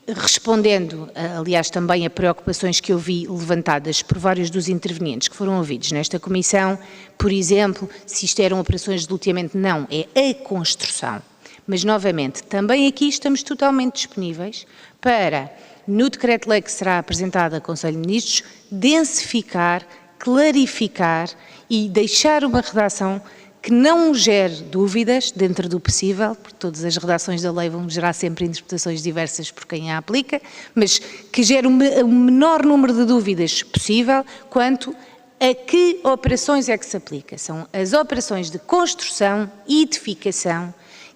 respondendo, aliás, também a preocupações que eu vi levantadas por vários dos intervenientes que foram ouvidos nesta comissão, por exemplo, se isto eram operações de loteamento, não, é a construção. Mas, novamente, também aqui estamos totalmente disponíveis para, no decreto-lei que será apresentado ao Conselho de Ministros, densificar, clarificar e deixar uma redação que não gere dúvidas dentro do possível, porque todas as redações da lei vão gerar sempre interpretações diversas por quem a aplica, mas que gere o menor número de dúvidas possível quanto a que operações é que se aplica. São as operações de construção e edificação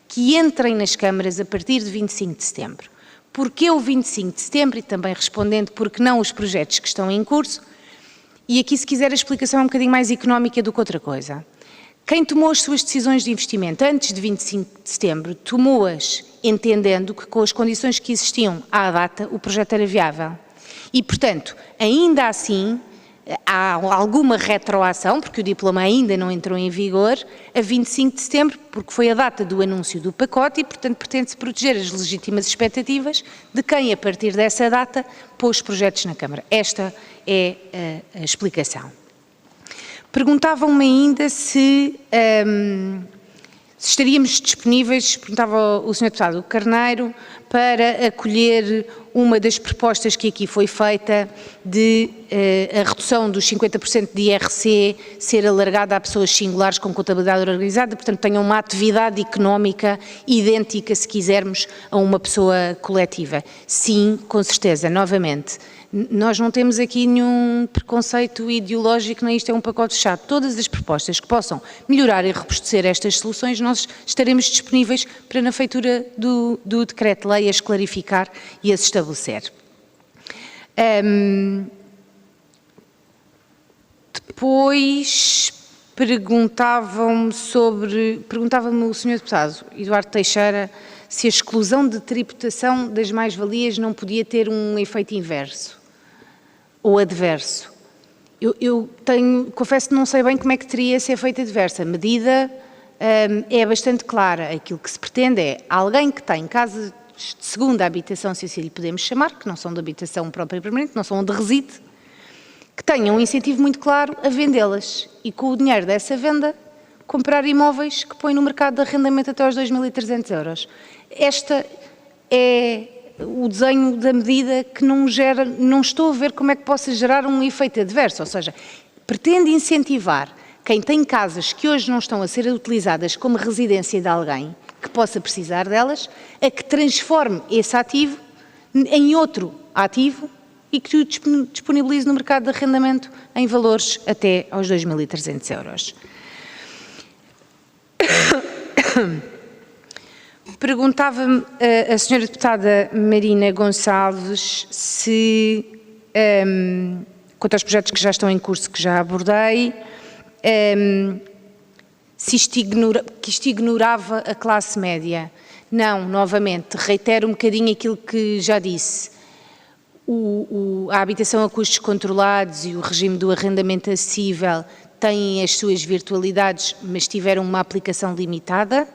que entrem nas câmaras a partir de 25 de setembro. Porquê o 25 de setembro? E também respondendo porque não os projetos que estão em curso, e aqui se quiser a explicação é um bocadinho mais económica do que outra coisa. Quem tomou as suas decisões de investimento antes de 25 de setembro, tomou-as entendendo que com as condições que existiam à data o projeto era viável. E, portanto, ainda assim, há alguma retroação, porque o diploma ainda não entrou em vigor, a 25 de setembro, porque foi a data do anúncio do pacote e, portanto, pretende-se proteger as legítimas expectativas de quem, a partir dessa data, pôs projetos na Câmara. Esta é a explicação. Perguntavam-me ainda se estaríamos disponíveis, perguntava o Sr. Deputado Carneiro, para acolher uma das propostas que aqui foi feita de a redução dos 50% de IRC ser alargada a pessoas singulares com contabilidade organizada, portanto tenham uma atividade económica idêntica, se quisermos, a uma pessoa coletiva. Sim, com certeza, novamente. Nós não temos aqui nenhum preconceito ideológico, nem isto é um pacote fechado. Todas as propostas que possam melhorar e robustecer estas soluções, nós estaremos disponíveis para, na feitura do decreto-lei, as clarificar e as estabelecer. Depois perguntava-me o Sr. Deputado Eduardo Teixeira se a exclusão de tributação das mais-valias não podia ter um efeito inverso ou adverso. Eu confesso que não sei bem como é que teria esse efeito adverso. A medida é bastante clara. Aquilo que se pretende é alguém que tem casa de segunda habitação, se assim lhe podemos chamar, que não são de habitação própria e permanente, não são onde reside, que tenham um incentivo muito claro a vendê-las e com o dinheiro dessa venda comprar imóveis que põem no mercado de arrendamento até aos 2.300 euros. Esta é o desenho da medida que não estou a ver como é que possa gerar um efeito adverso, ou seja, pretende incentivar quem tem casas que hoje não estão a ser utilizadas como residência de alguém que possa precisar delas, a que transforme esse ativo em outro ativo e que o disponibilize no mercado de arrendamento em valores até aos 2.300 euros. Perguntava-me a senhora deputada Marina Gonçalves se, quanto aos projetos que já estão em curso, que já abordei, que isto ignorava a classe média. Não, novamente, reitero um bocadinho aquilo que já disse. A habitação a custos controlados e o regime do arrendamento acessível têm as suas virtualidades, mas tiveram uma aplicação limitada.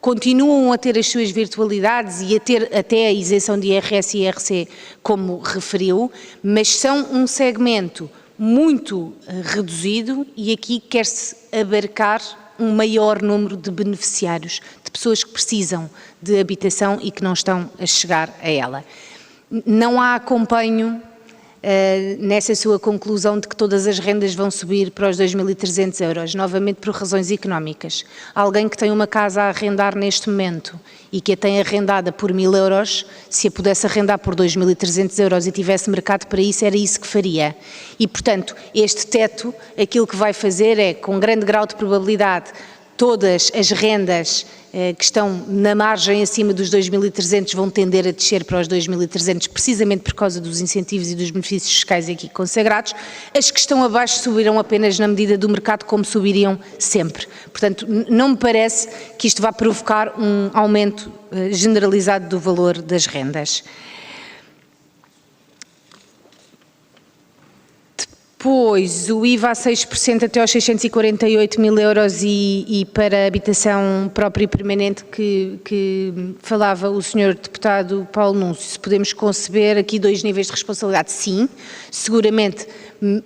Continuam a ter as suas virtualidades e a ter até a isenção de IRS e IRC, como referiu, mas são um segmento muito reduzido e aqui quer-se abarcar um maior número de beneficiários, de pessoas que precisam de habitação e que não estão a chegar a ela. Não há acompanho nessa sua conclusão de que todas as rendas vão subir para os 2.300 euros, novamente por razões económicas. Alguém que tem uma casa a arrendar neste momento e que a tem arrendada por 1.000 euros, se a pudesse arrendar por 2.300 euros e tivesse mercado para isso, era isso que faria. E, portanto, este teto, aquilo que vai fazer é, com grande grau de probabilidade, todas as rendas que estão na margem acima dos 2.300 vão tender a descer para os 2.300 precisamente por causa dos incentivos e dos benefícios fiscais aqui consagrados. As que estão abaixo subirão apenas na medida do mercado, como subiriam sempre. Portanto, não me parece que isto vá provocar um aumento generalizado do valor das rendas. Depois, o IVA a 6% até aos 648 mil euros e para habitação própria e permanente que falava o Sr. Deputado Paulo Núncio. Se podemos conceber aqui 2 níveis de responsabilidade, sim, seguramente,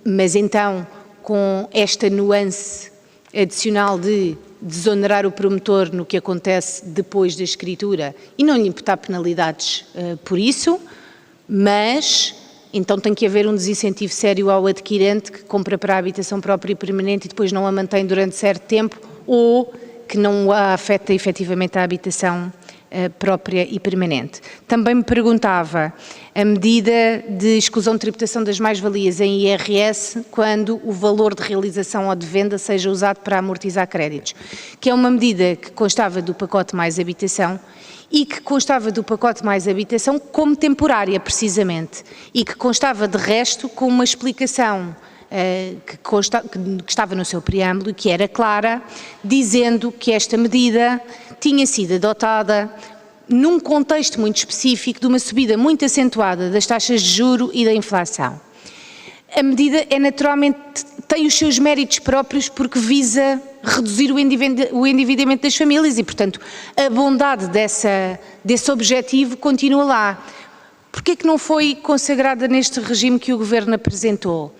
mas então com esta nuance adicional de desonerar o promotor no que acontece depois da escritura e não lhe imputar penalidades por isso, mas então tem que haver um desincentivo sério ao adquirente que compra para a habitação própria e permanente e depois não a mantém durante certo tempo ou que não a afeta efetivamente a habitação própria e permanente. Também me perguntava a medida de exclusão de tributação das mais-valias em IRS quando o valor de realização ou de venda seja usado para amortizar créditos, que é uma medida que constava do pacote mais habitação e que constava do pacote mais habitação como temporária, precisamente, e que constava de resto com uma explicação que estava no seu preâmbulo, que era clara, dizendo que esta medida tinha sido adotada num contexto muito específico de uma subida muito acentuada das taxas de juro e da inflação. A medida tem os seus méritos próprios porque visa reduzir o endividamento das famílias e, portanto, a bondade desse objetivo continua lá. Porquê que não foi consagrada neste regime que o Governo apresentou?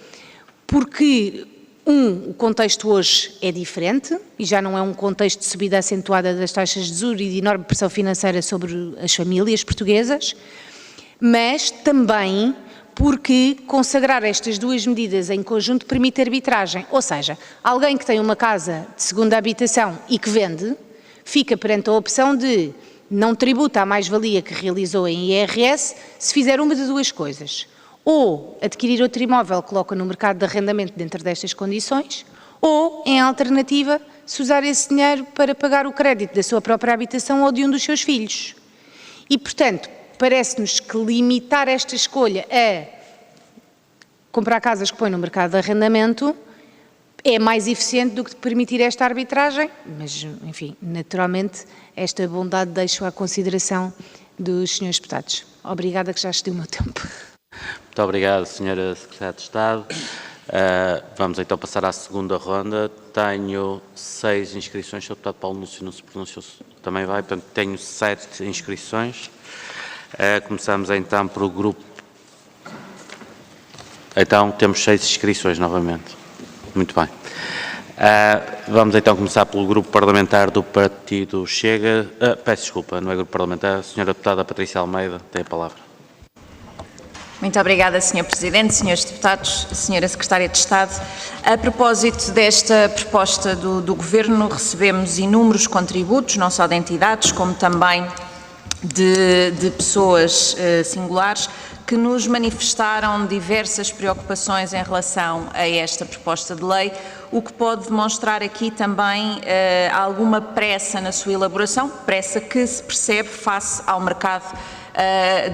Porque, o contexto hoje é diferente e já não é um contexto de subida acentuada das taxas de juros e de enorme pressão financeira sobre as famílias portuguesas, mas também porque consagrar estas 2 medidas em conjunto permite arbitragem, ou seja, alguém que tem uma casa de segunda habitação e que vende, fica perante a opção de não tributa a mais-valia que realizou em IRS se fizer uma de 2 coisas. Ou adquirir outro imóvel, coloca no mercado de arrendamento dentro destas condições, ou, em alternativa, se usar esse dinheiro para pagar o crédito da sua própria habitação ou de um dos seus filhos. E, portanto, parece-nos que limitar esta escolha a comprar casas que põe no mercado de arrendamento é mais eficiente do que permitir esta arbitragem, mas, enfim, naturalmente, esta bondade deixo à consideração dos senhores deputados. Obrigada, que já estive o meu tempo. Muito obrigado, Sra. Secretária de Estado. Vamos então passar à segunda ronda. Tenho 6 inscrições. O Sr. Deputado Paulo Núncio não se pronunciou, também vai, portanto tenho 7 inscrições. Começamos então por o grupo. Então temos 6 inscrições novamente. Muito bem. Vamos então começar pelo grupo parlamentar do Partido Chega. Peço desculpa, não é grupo parlamentar. A Sra. Deputada Patrícia Almeida tem a palavra. Muito obrigada, Sr. Presidente, Srs. Deputados, Sra. Secretária de Estado. A propósito desta proposta do Governo, recebemos inúmeros contributos, não só de entidades, como também de pessoas singulares, que nos manifestaram diversas preocupações em relação a esta proposta de lei, o que pode demonstrar aqui também alguma pressa na sua elaboração, pressa que se percebe face ao mercado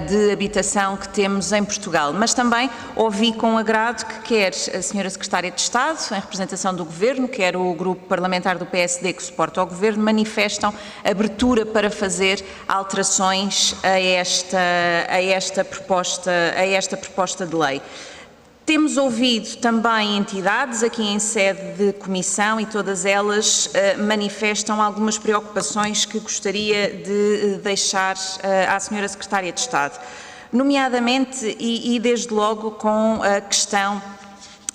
de habitação que temos em Portugal. Mas também ouvi com agrado que quer a Sra. Secretária de Estado, em representação do Governo, quer o grupo parlamentar do PSD que suporta ao Governo, manifestam abertura para fazer alterações a esta proposta de lei. Temos ouvido também entidades aqui em sede de comissão e todas elas manifestam algumas preocupações que gostaria de deixar à Sra. Secretária de Estado, nomeadamente e desde logo com a questão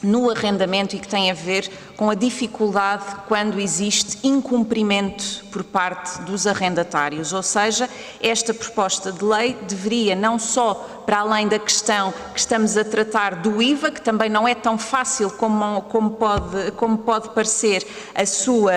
no arrendamento e que tem a ver com a dificuldade quando existe incumprimento por parte dos arrendatários, ou seja, esta proposta de lei deveria não só para além da questão que estamos a tratar do IVA, que também não é tão fácil como pode parecer a sua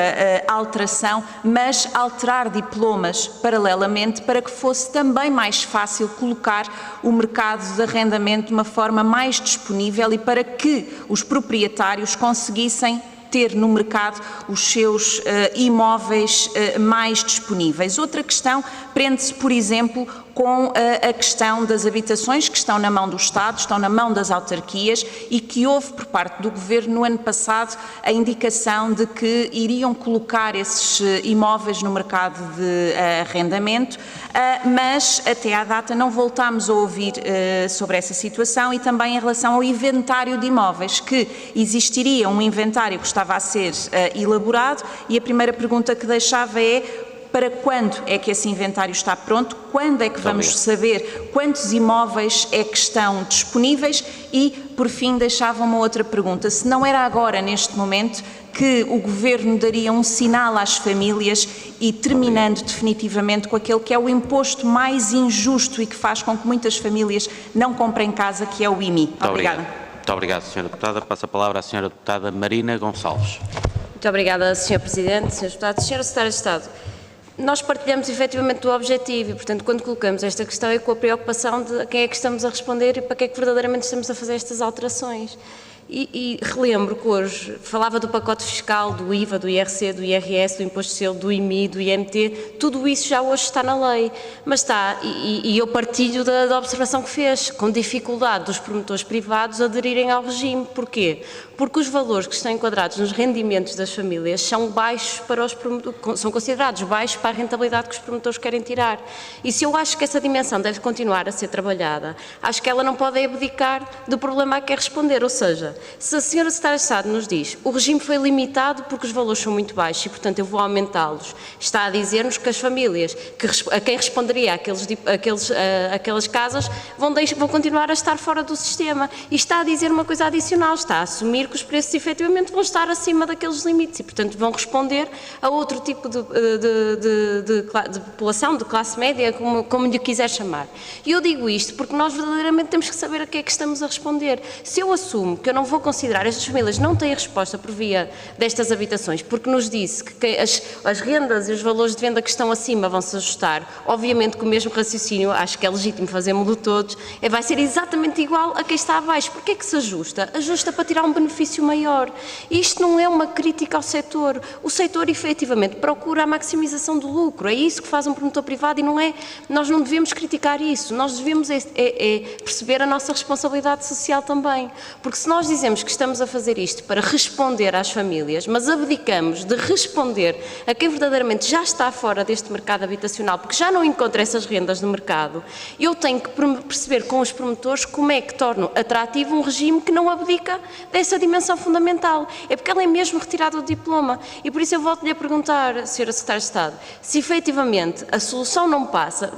alteração, mas alterar diplomas paralelamente para que fosse também mais fácil colocar o mercado de arrendamento de uma forma mais disponível e para que os proprietários conseguissem ter no mercado os seus imóveis mais disponíveis. Outra questão prende-se, por exemplo, com a questão das habitações que estão na mão do Estado, estão na mão das autarquias e que houve por parte do Governo no ano passado a indicação de que iriam colocar esses imóveis no mercado de arrendamento, mas até à data não voltámos a ouvir sobre essa situação e também em relação ao inventário de imóveis, que existiria um inventário que estava a ser elaborado e a primeira pergunta que deixava é: para quando é que esse inventário está pronto? Quando é que vamos saber quantos imóveis é que estão disponíveis? E, por fim, deixava uma outra pergunta. Se não era agora, neste momento, que o Governo daria um sinal às famílias e terminando definitivamente com aquele que é o imposto mais injusto e que faz com que muitas famílias não comprem casa, que é o IMI. Obrigada. Muito obrigado, Sra. Deputada. Passo a palavra à Sra. Deputada Marina Gonçalves. Muito obrigada, Sr. Presidente, Srs. Deputados. Sra. Secretária de Estado, nós partilhamos efetivamente do objetivo e, portanto, quando colocamos esta questão é com a preocupação de a quem é que estamos a responder e para que é que verdadeiramente estamos a fazer estas alterações. E relembro que hoje falava do pacote fiscal, do IVA, do IRC, do IRS, do Imposto de Selo, do IMI, do IMT, tudo isso já hoje está na lei, mas está, e eu partilho da observação que fez, com dificuldade dos promotores privados aderirem ao regime. Porquê? Porque os valores que estão enquadrados nos rendimentos das famílias são baixos para os promotores, são considerados baixos para a rentabilidade que os promotores querem tirar. E se eu acho que essa dimensão deve continuar a ser trabalhada, acho que ela não pode abdicar do problema a que quer responder, ou seja, se a Sra. Secretária de Estado nos diz o regime foi limitado porque os valores são muito baixos e, portanto, eu vou aumentá-los, está a dizer-nos que as famílias a quem responderia aquelas casas vão continuar a estar fora do sistema. E está a dizer uma coisa adicional, está a assumir que os preços efetivamente vão estar acima daqueles limites e, portanto, vão responder a outro tipo de população, de classe média, como lhe quiser chamar. E eu digo isto porque nós verdadeiramente temos que saber a que é que estamos a responder. Se eu assumo que eu não vou considerar, estas famílias não têm resposta por via destas habitações, porque nos disse que as rendas e os valores de venda que estão acima vão se ajustar, obviamente que o mesmo raciocínio, acho que é legítimo fazermos-lo todos, vai ser exatamente igual a quem está abaixo. Porquê é que se ajusta? Ajusta para tirar um benefício maior. E isto não é uma crítica ao setor. O setor efetivamente procura a maximização do lucro, é isso que faz um promotor privado e não é, nós não devemos criticar isso, nós devemos perceber a nossa responsabilidade social também, porque se nós dizemos que estamos a fazer isto para responder às famílias, mas abdicamos de responder a quem verdadeiramente já está fora deste mercado habitacional, porque já não encontra essas rendas no mercado, eu tenho que perceber com os promotores como é que torno atrativo um regime que não abdica dessa dimensão fundamental. É porque ela é mesmo retirada do diploma. E por isso eu volto-lhe a perguntar, Sra. Secretária de Estado, se efetivamente a solução não passa,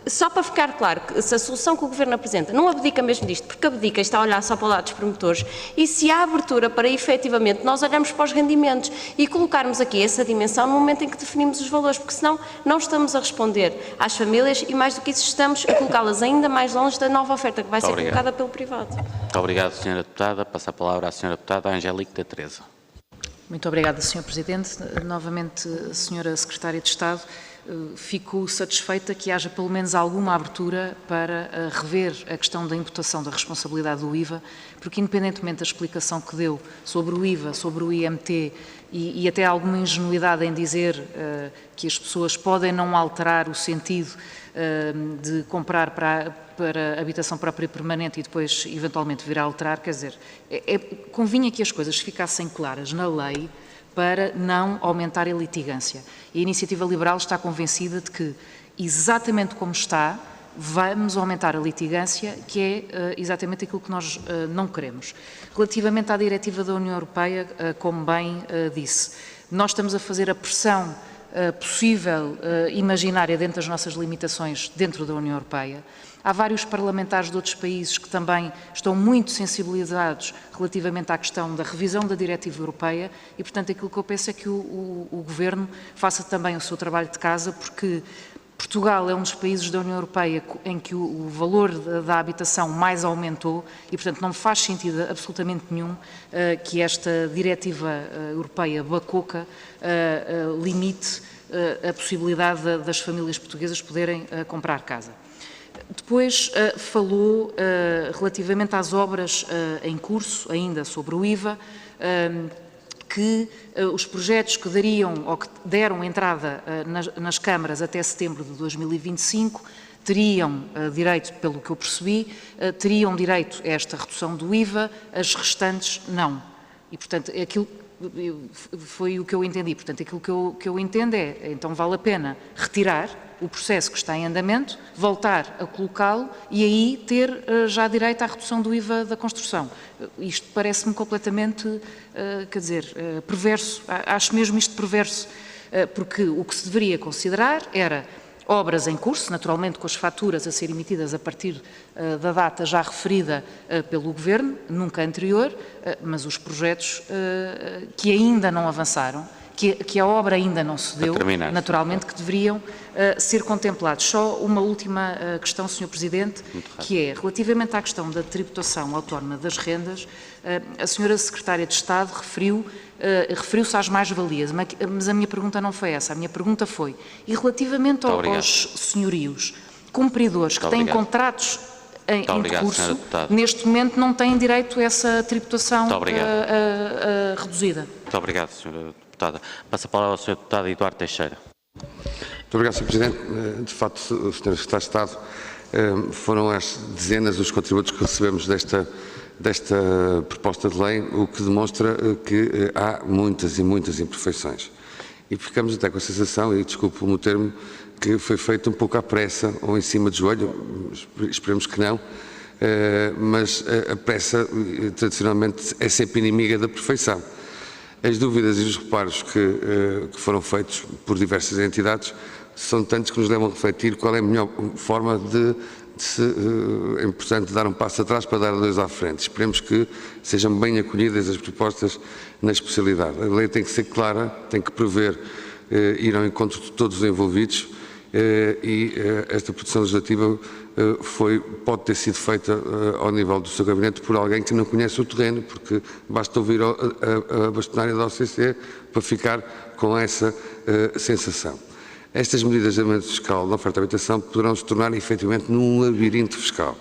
só para ficar claro, se a solução que o Governo apresenta não abdica mesmo disto, porque abdica e está a olhar só para o lado dos promotores, e se há abertura para efetivamente nós olharmos para os rendimentos e colocarmos aqui essa dimensão no momento em que definimos os valores, porque senão não estamos a responder às famílias e, mais do que isso, estamos a colocá-las ainda mais longe da nova oferta que vai ser colocada pelo privado. Muito obrigado, Sra. Deputada. Passo a palavra à Sra. Deputada Angélica da Teresa. Muito obrigada, Sr. Presidente. Novamente, Sra. Secretária de Estado, fico satisfeita que haja pelo menos alguma abertura para rever a questão da imputação da responsabilidade do IVA, porque independentemente da explicação que deu sobre o IVA, sobre o IMT e até alguma ingenuidade em dizer que as pessoas podem não alterar o sentido de comprar para habitação própria e permanente e depois eventualmente vir a alterar, quer dizer, convinha que as coisas ficassem claras na lei para não aumentar a litigância. E a Iniciativa Liberal está convencida de que, exatamente como está, vamos aumentar a litigância, que é exatamente aquilo que nós não queremos. Relativamente à diretiva da União Europeia, como bem disse, nós estamos a fazer a pressão possível, imaginária, dentro das nossas limitações dentro da União Europeia. Há vários parlamentares de outros países que também estão muito sensibilizados relativamente à questão da revisão da diretiva europeia e, portanto, aquilo que eu penso é que o Governo faça também o seu trabalho de casa, porque Portugal é um dos países da União Europeia em que o valor da habitação mais aumentou e, portanto, não faz sentido absolutamente nenhum que esta diretiva europeia bacoca limite a possibilidade das famílias portuguesas poderem comprar casa. Depois falou relativamente às obras em curso, ainda sobre o IVA, que os projetos que dariam ou que deram entrada nas câmaras até setembro de 2025 teriam direito, pelo que eu percebi, teriam direito a esta redução do IVA, as restantes não. E, portanto, aquilo foi o que eu entendi. Portanto, aquilo que eu entendo é, então vale a pena retirar o processo que está em andamento, voltar a colocá-lo e aí ter já direito à redução do IVA da construção. Isto parece-me completamente, quer dizer, perverso. Acho mesmo isto perverso, porque o que se deveria considerar era obras em curso, naturalmente com as faturas a serem emitidas a partir da data já referida pelo Governo, nunca anterior, mas os projetos que ainda não avançaram, que a obra ainda não se deu, naturalmente que deveriam ser contemplados. Só uma última questão, Sr. Presidente, que é, relativamente à questão da tributação autónoma das rendas, a Sra. Secretária de Estado referiu-se às mais-valias, mas a minha pergunta não foi essa. A minha pergunta foi, e relativamente aos senhorios cumpridores que têm contratos em curso, neste momento não têm direito a essa tributação reduzida? Muito obrigado, Sra. Deputada. Passa a palavra ao Sr. Deputado Eduardo Teixeira. Muito obrigado, Sr. Presidente. De facto, Sr. Secretário de Estado, foram as dezenas os contributos que recebemos desta proposta de lei, o que demonstra que há muitas e muitas imperfeições. E ficamos até com a sensação, e desculpe-me o termo, que foi feito um pouco à pressa ou em cima de joelho, esperemos que não, mas a pressa tradicionalmente é sempre inimiga da perfeição. As dúvidas e os reparos que foram feitos por diversas entidades são tantos que nos levam a refletir qual é a melhor forma é importante dar um passo atrás para dar dois à frente. Esperemos que sejam bem acolhidas as propostas na especialidade. A lei tem que ser clara, tem que prever ir ao encontro de todos os envolvidos e esta produção legislativa pode ter sido feita ao nível do seu gabinete por alguém que não conhece o terreno, porque basta ouvir a bastonária da OCC para ficar com essa sensação. Estas medidas de aumento fiscal da oferta de habitação poderão se tornar efetivamente num labirinto fiscal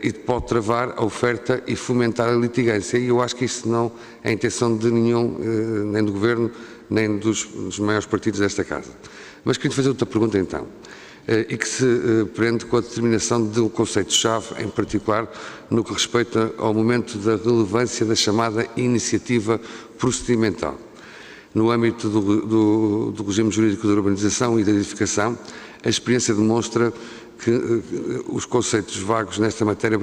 e pode travar a oferta e fomentar a litigância, e eu acho que isso não é a intenção de nenhum, nem do Governo, nem dos maiores partidos desta Casa. Mas queria fazer outra pergunta então, e que se prende com a determinação de um conceito-chave, em particular no que respeita ao momento da relevância da chamada iniciativa procedimental. No âmbito do regime jurídico da urbanização e da edificação, a experiência demonstra que os conceitos vagos nesta matéria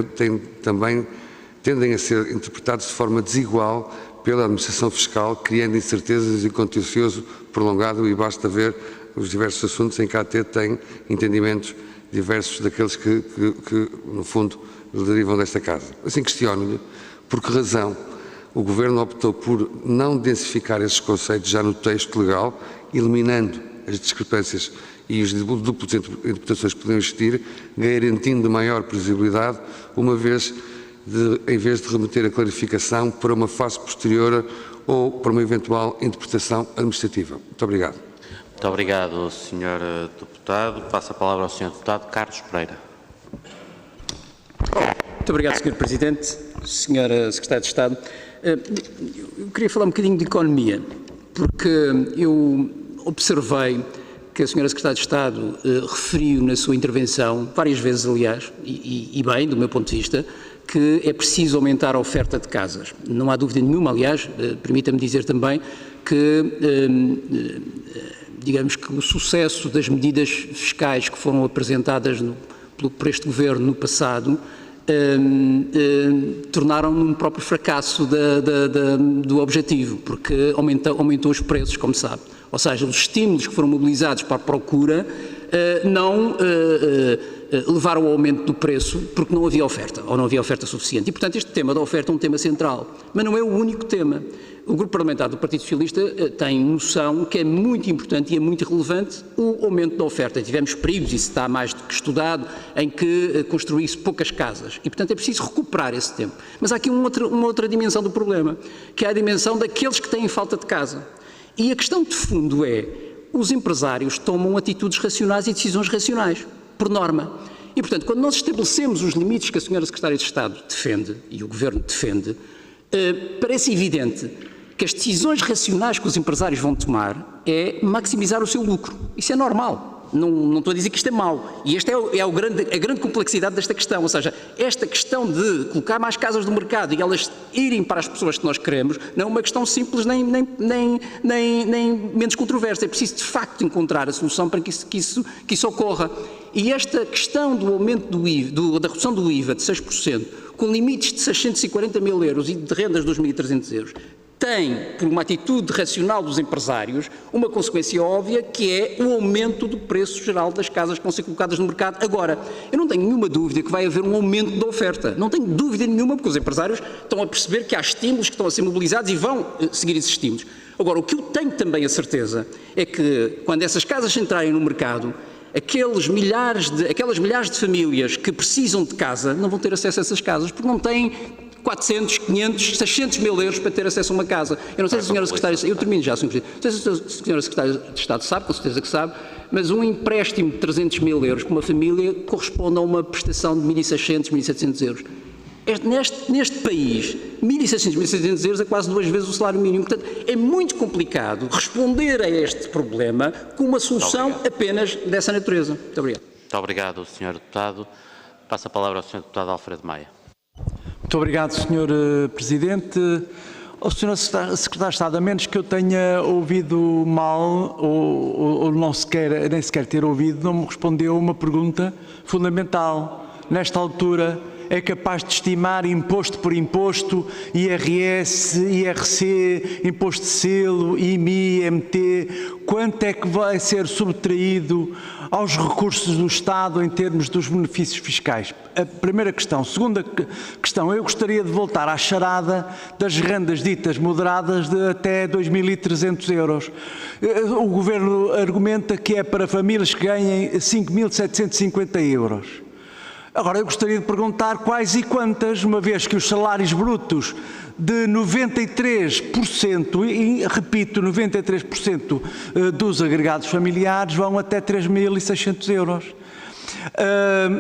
tendem a ser interpretados de forma desigual pela administração fiscal, criando incertezas e contencioso prolongado, e basta ver os diversos assuntos em que a AT tem entendimentos diversos daqueles que no fundo, derivam desta Casa. Assim, questiono-lhe por que razão o Governo optou por não densificar estes conceitos já no texto legal, eliminando as discrepâncias e as duplas interpretações que podiam existir, garantindo maior previsibilidade, em vez de remeter a clarificação para uma fase posterior ou para uma eventual interpretação administrativa. Muito obrigado. Muito obrigado, Sr. Deputado. Passo a palavra ao Sr. Deputado Carlos Pereira. Muito obrigado, Sr. Presidente. Sra. Secretária de Estado, eu queria falar um bocadinho de economia, porque eu observei que a Sra. Secretária de Estado referiu na sua intervenção, várias vezes aliás, e bem, do meu ponto de vista, que é preciso aumentar a oferta de casas. Não há dúvida nenhuma, aliás, permita-me dizer também que, digamos que o sucesso das medidas fiscais que foram apresentadas por este Governo no passado tornaram um próprio fracasso do objetivo, porque aumentou os preços, como sabe. Ou seja, os estímulos que foram mobilizados para a procura não levaram ao aumento do preço porque não havia oferta, ou não havia oferta suficiente. E, portanto, este tema da oferta é um tema central, mas não é o único tema. O Grupo Parlamentar do Partido Socialista tem noção que é muito importante e é muito relevante o aumento da oferta. Tivemos períodos, isso está mais do que estudado, em que construí-se poucas casas e, portanto, é preciso recuperar esse tempo. Mas há aqui uma outra dimensão do problema, que é a dimensão daqueles que têm falta de casa. E a questão de fundo é, os empresários tomam atitudes racionais e decisões racionais, por norma. E, portanto, quando nós estabelecemos os limites que a Sra. Secretária de Estado defende, e o Governo defende, parece evidente que as decisões racionais que os empresários vão tomar é maximizar o seu lucro. Isso é normal. Não estou a dizer que isto é mau. E esta é a grande complexidade desta questão. Ou seja, esta questão de colocar mais casas no mercado e elas irem para as pessoas que nós queremos não é uma questão simples nem menos controversa. É preciso, de facto, encontrar a solução para que isso ocorra. E esta questão do aumento do IVA, da redução do IVA de 6%, com limites de 640 mil euros e de rendas de 2.300 euros, tem, por uma atitude racional dos empresários, uma consequência óbvia, que é o aumento do preço geral das casas que vão ser colocadas no mercado. Agora, eu não tenho nenhuma dúvida que vai haver um aumento da oferta. Não tenho dúvida nenhuma, porque os empresários estão a perceber que há estímulos que estão a ser mobilizados e vão seguir esses estímulos. Agora, o que eu tenho também a certeza é que, quando essas casas entrarem no mercado, aquelas milhares de famílias que precisam de casa não vão ter acesso a essas casas, porque não têm 400, 500, 600 mil euros para ter acesso a uma casa. Eu não sei se a senhora secretária, eu termino já, Sr. Presidente, não sei se a senhora secretária de Estado sabe, com certeza que sabe, mas um empréstimo de 300 mil euros para uma família corresponde a uma prestação de 1.600, 1.700 euros. Neste país, 1.600, 1.700 euros é quase 2 vezes o salário mínimo. Portanto, é muito complicado responder a este problema com uma solução apenas dessa natureza. Muito obrigado. Muito obrigado, Sr. Deputado. Passo a palavra ao Sr. Deputado Alfredo Maia. Muito obrigado, Sr. Presidente. Ao Sr. Secretário de Estado, a menos que eu tenha ouvido mal ou nem sequer ter ouvido, não me respondeu uma pergunta fundamental. Nesta altura, é capaz de estimar imposto por imposto, IRS, IRC, imposto de selo, IMI, IMT, quanto é que vai ser subtraído aos recursos do Estado em termos dos benefícios fiscais? A primeira questão. Segunda questão, eu gostaria de voltar à charada das rendas ditas moderadas de até 2.300 euros. O Governo argumenta que é para famílias que ganhem 5.750 euros. Agora, eu gostaria de perguntar quais e quantas, uma vez que os salários brutos de 93%, e repito, 93% dos agregados familiares vão até 3.600 euros.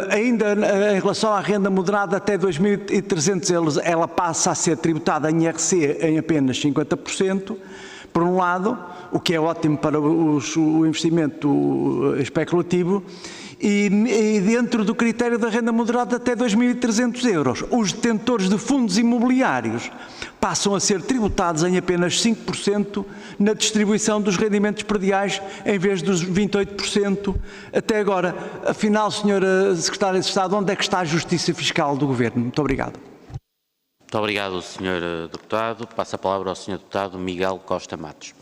Ainda em relação à renda moderada até 2.300 euros, ela passa a ser tributada em IRC em apenas 50%, por um lado, o que é ótimo para o investimento especulativo, e dentro do critério da renda moderada até 2.300 euros. Os detentores de fundos imobiliários passam a ser tributados em apenas 5% na distribuição dos rendimentos prediais, em vez dos 28% até agora. Afinal, Sra. Secretária de Estado, onde é que está a justiça fiscal do Governo? Muito obrigado. Muito obrigado, Sr. Deputado. Passo a palavra ao Sr. Deputado Miguel Costa Matos.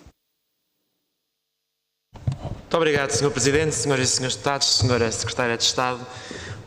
Muito obrigado, Sr. Presidente, Senhoras e Senhores Deputados, Sra. Secretária de Estado.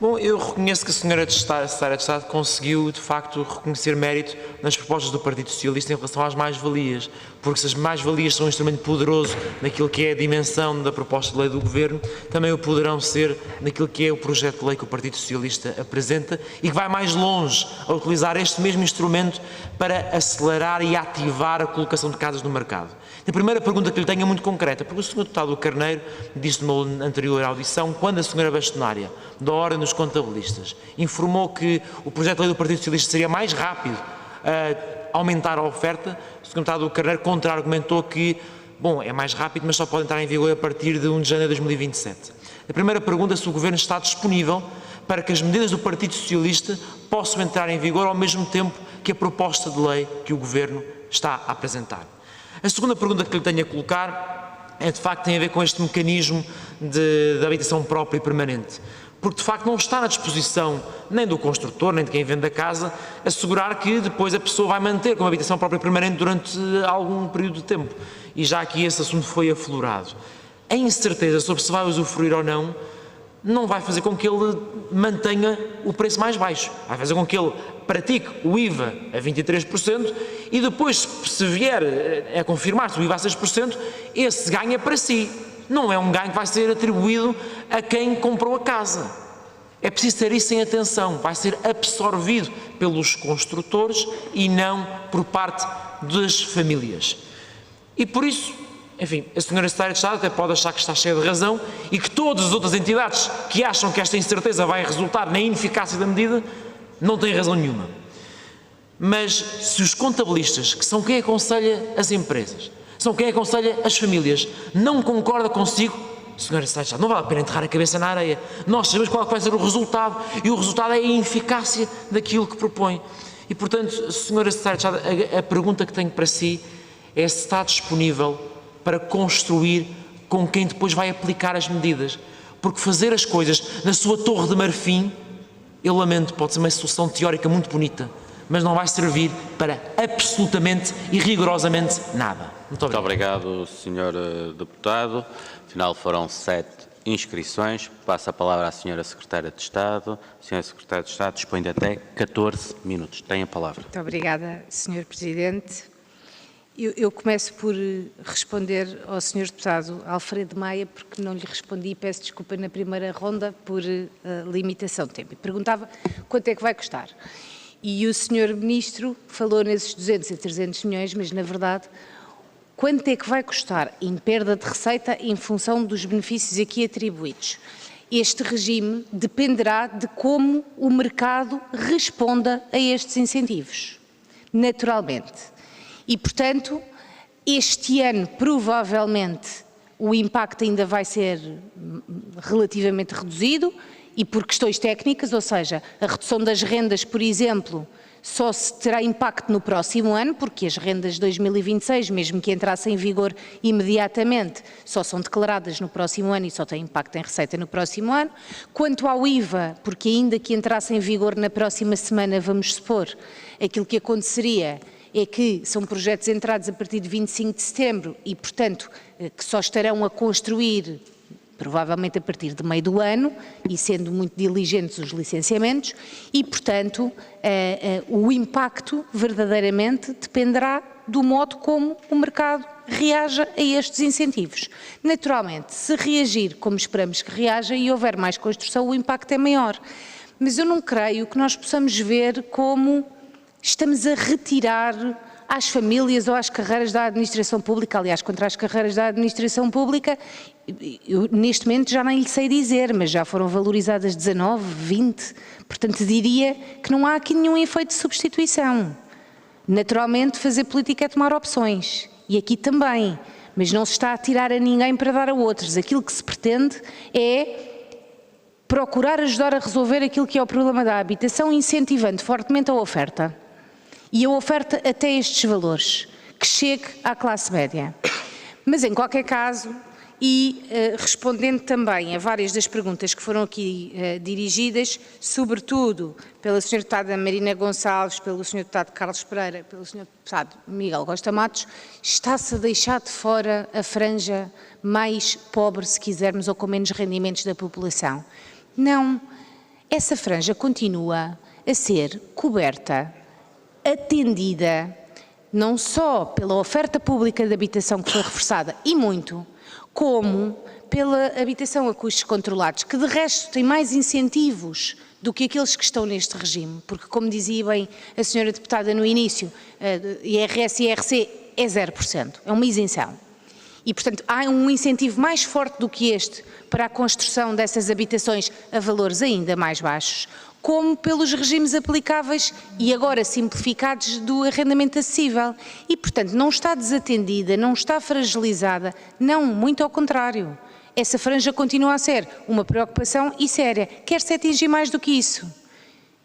Bom, eu reconheço que a Sra. Secretária de Estado conseguiu, de facto, reconhecer mérito nas propostas do Partido Socialista em relação às mais-valias, porque se as mais-valias são um instrumento poderoso naquilo que é a dimensão da proposta de lei do Governo, também o poderão ser naquilo que é o projeto de lei que o Partido Socialista apresenta e que vai mais longe a utilizar este mesmo instrumento para acelerar e ativar a colocação de casas no mercado. A primeira pergunta que lhe tenho é muito concreta, porque o Sr. Deputado Carneiro disse numa anterior audição, quando a Sra. Bastonária, da Ordem dos Contabilistas, informou que o projeto de lei do Partido Socialista seria mais rápido a aumentar a oferta, o Sr. Deputado Carneiro contra-argumentou que, bom, é mais rápido, mas só pode entrar em vigor a partir de 1 de janeiro de 2027. A primeira pergunta é se o Governo está disponível para que as medidas do Partido Socialista possam entrar em vigor ao mesmo tempo que a proposta de lei que o Governo está a apresentar. A segunda pergunta que lhe tenho a colocar de facto tem a ver com este mecanismo de habitação própria e permanente, porque de facto não está na disposição nem do construtor, nem de quem vende a casa, assegurar que depois a pessoa vai manter como habitação própria e permanente durante algum período de tempo, e já que esse assunto foi aflorado. A incerteza sobre se vai usufruir ou não vai fazer com que ele mantenha o preço mais baixo, vai fazer com que ele pratique o IVA a 23% e depois, se vier a confirmar-se o IVA a 6%, esse ganho é para si. Não é um ganho que vai ser atribuído a quem comprou a casa. É preciso ter isso em atenção. Vai ser absorvido pelos construtores e não por parte das famílias. E por isso, enfim, a Sra. Secretária de Estado até pode achar que está cheia de razão e que todas as outras entidades que acham que esta incerteza vai resultar na ineficácia da medida não têm razão nenhuma. Mas se os contabilistas, que são quem aconselha as empresas, são quem aconselha as famílias, não concorda consigo, Senhora Secretária de Estado, não vale a pena enterrar a cabeça na areia. Nós sabemos qual vai ser o resultado, e o resultado é a ineficácia daquilo que propõe. E, portanto, Senhora Secretária de Estado, a pergunta que tenho para si é se está disponível para construir com quem depois vai aplicar as medidas. Porque fazer as coisas na sua torre de marfim, eu lamento, pode ser uma solução teórica muito bonita, mas não vai servir para absolutamente e rigorosamente nada. Muito obrigado. Muito obrigado, Sr. Deputado. Afinal, foram 7 inscrições. Passo a palavra à Sra. Secretária de Estado. Sra. Secretária de Estado dispõe de até 14 minutos. Tem a palavra. Muito obrigada, Sr. Presidente. Eu começo por responder ao Sr. Deputado Alfredo Maia, porque não lhe respondi e peço desculpa na primeira ronda por limitação de tempo. Perguntava quanto é que vai custar. E o Sr. Ministro falou nesses 200 a 300 milhões, mas na verdade, quanto é que vai custar em perda de receita em função dos benefícios aqui atribuídos? Este regime dependerá de como o mercado responda a estes incentivos, naturalmente. E, portanto, este ano, provavelmente, o impacto ainda vai ser relativamente reduzido e por questões técnicas, ou seja, a redução das rendas, por exemplo, só se terá impacto no próximo ano, porque as rendas de 2026, mesmo que entrassem em vigor imediatamente, só são declaradas no próximo ano e só têm impacto em receita no próximo ano. Quanto ao IVA, porque ainda que entrasse em vigor na próxima semana, vamos supor, aquilo que aconteceria é que são projetos entrados a partir de 25 de setembro e, portanto, que só estarão a construir provavelmente a partir de meio do ano e sendo muito diligentes os licenciamentos e, portanto, o impacto verdadeiramente dependerá do modo como o mercado reaja a estes incentivos. Naturalmente, se reagir como esperamos que reaja e houver mais construção, o impacto é maior. Mas eu não creio que nós possamos ver como estamos a retirar às famílias ou às carreiras da administração pública, aliás, contra as carreiras da administração pública, eu neste momento já nem lhe sei dizer, mas já foram valorizadas 19, 20, portanto diria que não há aqui nenhum efeito de substituição. Naturalmente fazer política é tomar opções, e aqui também, mas não se está a tirar a ninguém para dar a outros. Aquilo que se pretende é procurar ajudar a resolver aquilo que é o problema da habitação, incentivando fortemente a oferta. E a oferta até estes valores, que chegue à classe média. Mas em qualquer caso, e respondendo também a várias das perguntas que foram aqui dirigidas, sobretudo pela Sra. Deputada Marina Gonçalves, pelo Sr. Deputado Carlos Pereira, pelo Sr. Deputado Miguel Costa Matos, está-se a deixar de fora a franja mais pobre, se quisermos, ou com menos rendimentos da população. Não, essa franja continua a ser coberta, atendida, não só pela oferta pública de habitação que foi reforçada, e muito, como pela habitação a custos controlados, que de resto tem mais incentivos do que aqueles que estão neste regime, porque como dizia bem a senhora deputada no início, IRS e IRC é 0%, é uma isenção. E, portanto, há um incentivo mais forte do que este para a construção dessas habitações a valores ainda mais baixos, como pelos regimes aplicáveis e agora simplificados do arrendamento acessível. E, portanto, não está desatendida, não está fragilizada, não, muito ao contrário. Essa franja continua a ser uma preocupação e séria. Quer-se atingir mais do que isso.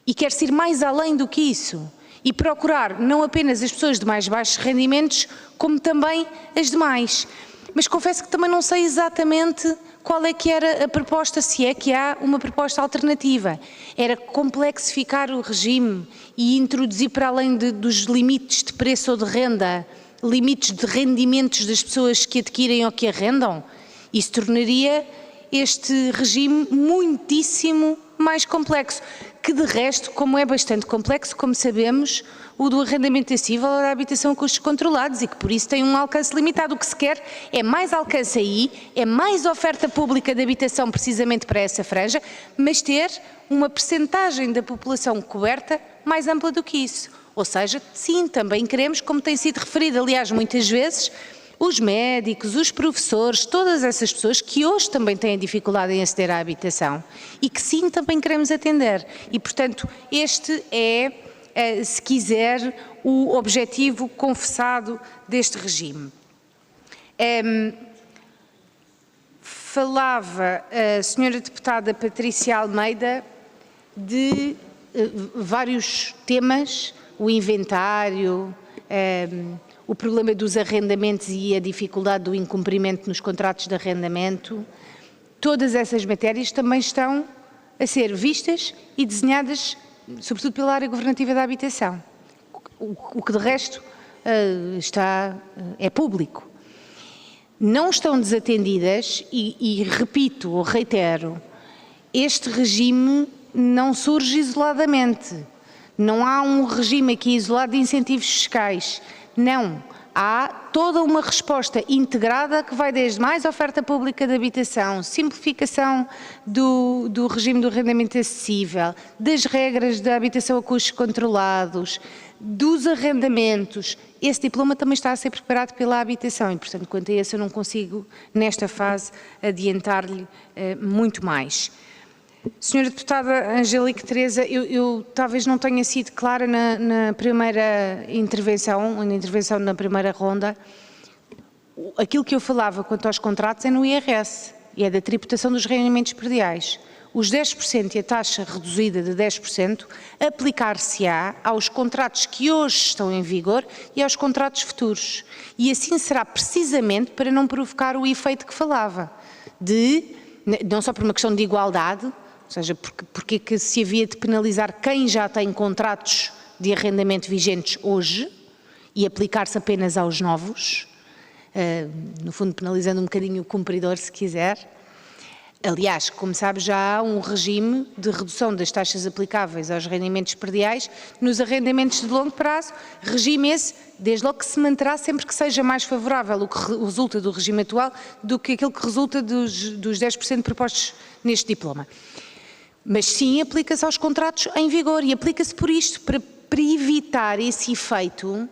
E quer-se ir mais além do que isso. E procurar não apenas as pessoas de mais baixos rendimentos, como também as demais. Mas confesso que também não sei exatamente qual é que era a proposta, se é que há uma proposta alternativa. Era complexificar o regime e introduzir para além dos limites de preço ou de renda, limites de rendimentos das pessoas que adquirem ou que arrendam? Isso tornaria este regime muitíssimo mais complexo, que de resto, como é bastante complexo, como sabemos, o do arrendamento acessível ou da habitação a custos controlados e que por isso tem um alcance limitado. O que se quer é mais alcance aí, é mais oferta pública de habitação precisamente para essa franja, mas ter uma percentagem da população coberta mais ampla do que isso. Ou seja, sim, também queremos, como tem sido referido, aliás, muitas vezes, os médicos, os professores, todas essas pessoas que hoje também têm dificuldade em aceder à habitação e que sim, também queremos atender. E, portanto, este é se quiser, o objetivo confessado deste regime. Falava a senhora deputada Patrícia Almeida de vários temas, o inventário, o problema dos arrendamentos e a dificuldade do incumprimento nos contratos de arrendamento. Todas essas matérias também estão a ser vistas e desenhadas, sobretudo pela área governativa da habitação, o que de resto é público. Não estão desatendidas e repito ou reitero, este regime não surge isoladamente. Não há um regime aqui isolado de incentivos fiscais. Não. Há toda uma resposta integrada que vai desde mais oferta pública de habitação, simplificação do regime do arrendamento acessível, das regras da habitação a custos controlados, dos arrendamentos. Esse diploma também está a ser preparado pela habitação e, portanto, quanto a esse eu não consigo, nesta fase, adiantar-lhe muito mais. Senhora Deputada Angélica Teresa, eu talvez não tenha sido clara na primeira intervenção, na primeira ronda. Aquilo que eu falava quanto aos contratos é no IRS e é da tributação dos rendimentos prediais. Os 10% e a taxa reduzida de 10% aplicar-se-á aos contratos que hoje estão em vigor e aos contratos futuros. E assim será precisamente para não provocar o efeito que falava, não só por uma questão de igualdade, ou seja, porque que se havia de penalizar quem já tem contratos de arrendamento vigentes hoje e aplicar-se apenas aos novos, no fundo penalizando um bocadinho o cumpridor, se quiser. Aliás, como sabe, já há um regime de redução das taxas aplicáveis aos rendimentos prediais nos arrendamentos de longo prazo, regime esse, desde logo que se manterá sempre que seja mais favorável o que resulta do regime atual do que aquilo que resulta dos 10% propostos neste diploma. Mas sim, aplica-se aos contratos em vigor e aplica-se por isto, para evitar esse efeito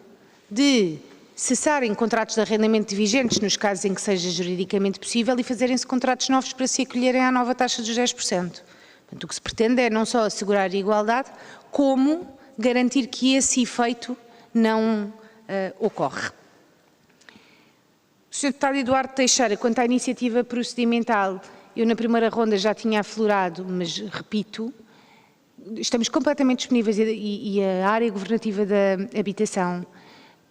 de cessarem contratos de arrendamento vigentes nos casos em que seja juridicamente possível e fazerem-se contratos novos para se acolherem à nova taxa dos 10%. Portanto, o que se pretende é não só assegurar a igualdade, como garantir que esse efeito não ocorre. O Sr. Deputado Eduardo Teixeira, quanto à iniciativa procedimental, eu na primeira ronda já tinha aflorado, mas repito, estamos completamente disponíveis e a área governativa da habitação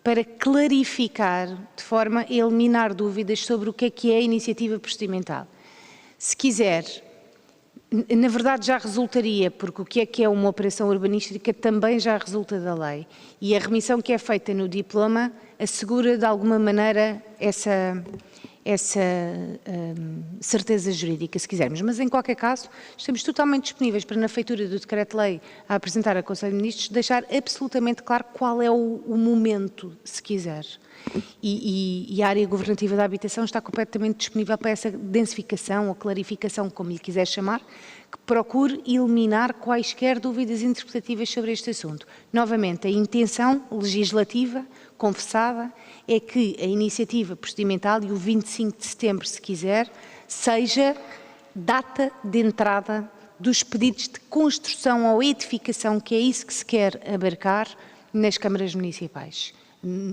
para clarificar, de forma a eliminar dúvidas sobre o que é a iniciativa procedimental. Se quiser, na verdade já resultaria, porque o que é uma operação urbanística também já resulta da lei. E a remissão que é feita no diploma assegura de alguma maneira essa certeza jurídica, se quisermos. Mas, em qualquer caso, estamos totalmente disponíveis para, na feitura do Decreto-Lei a apresentar ao Conselho de Ministros, deixar absolutamente claro qual é o momento, se quiser. E a área governativa da habitação está completamente disponível para essa densificação ou clarificação, como lhe quiser chamar, que procure eliminar quaisquer dúvidas interpretativas sobre este assunto. Novamente, a intenção legislativa, confessada, é que a iniciativa procedimental, e o 25 de setembro, se quiser, seja data de entrada dos pedidos de construção ou edificação, que é isso que se quer abarcar nas câmaras municipais.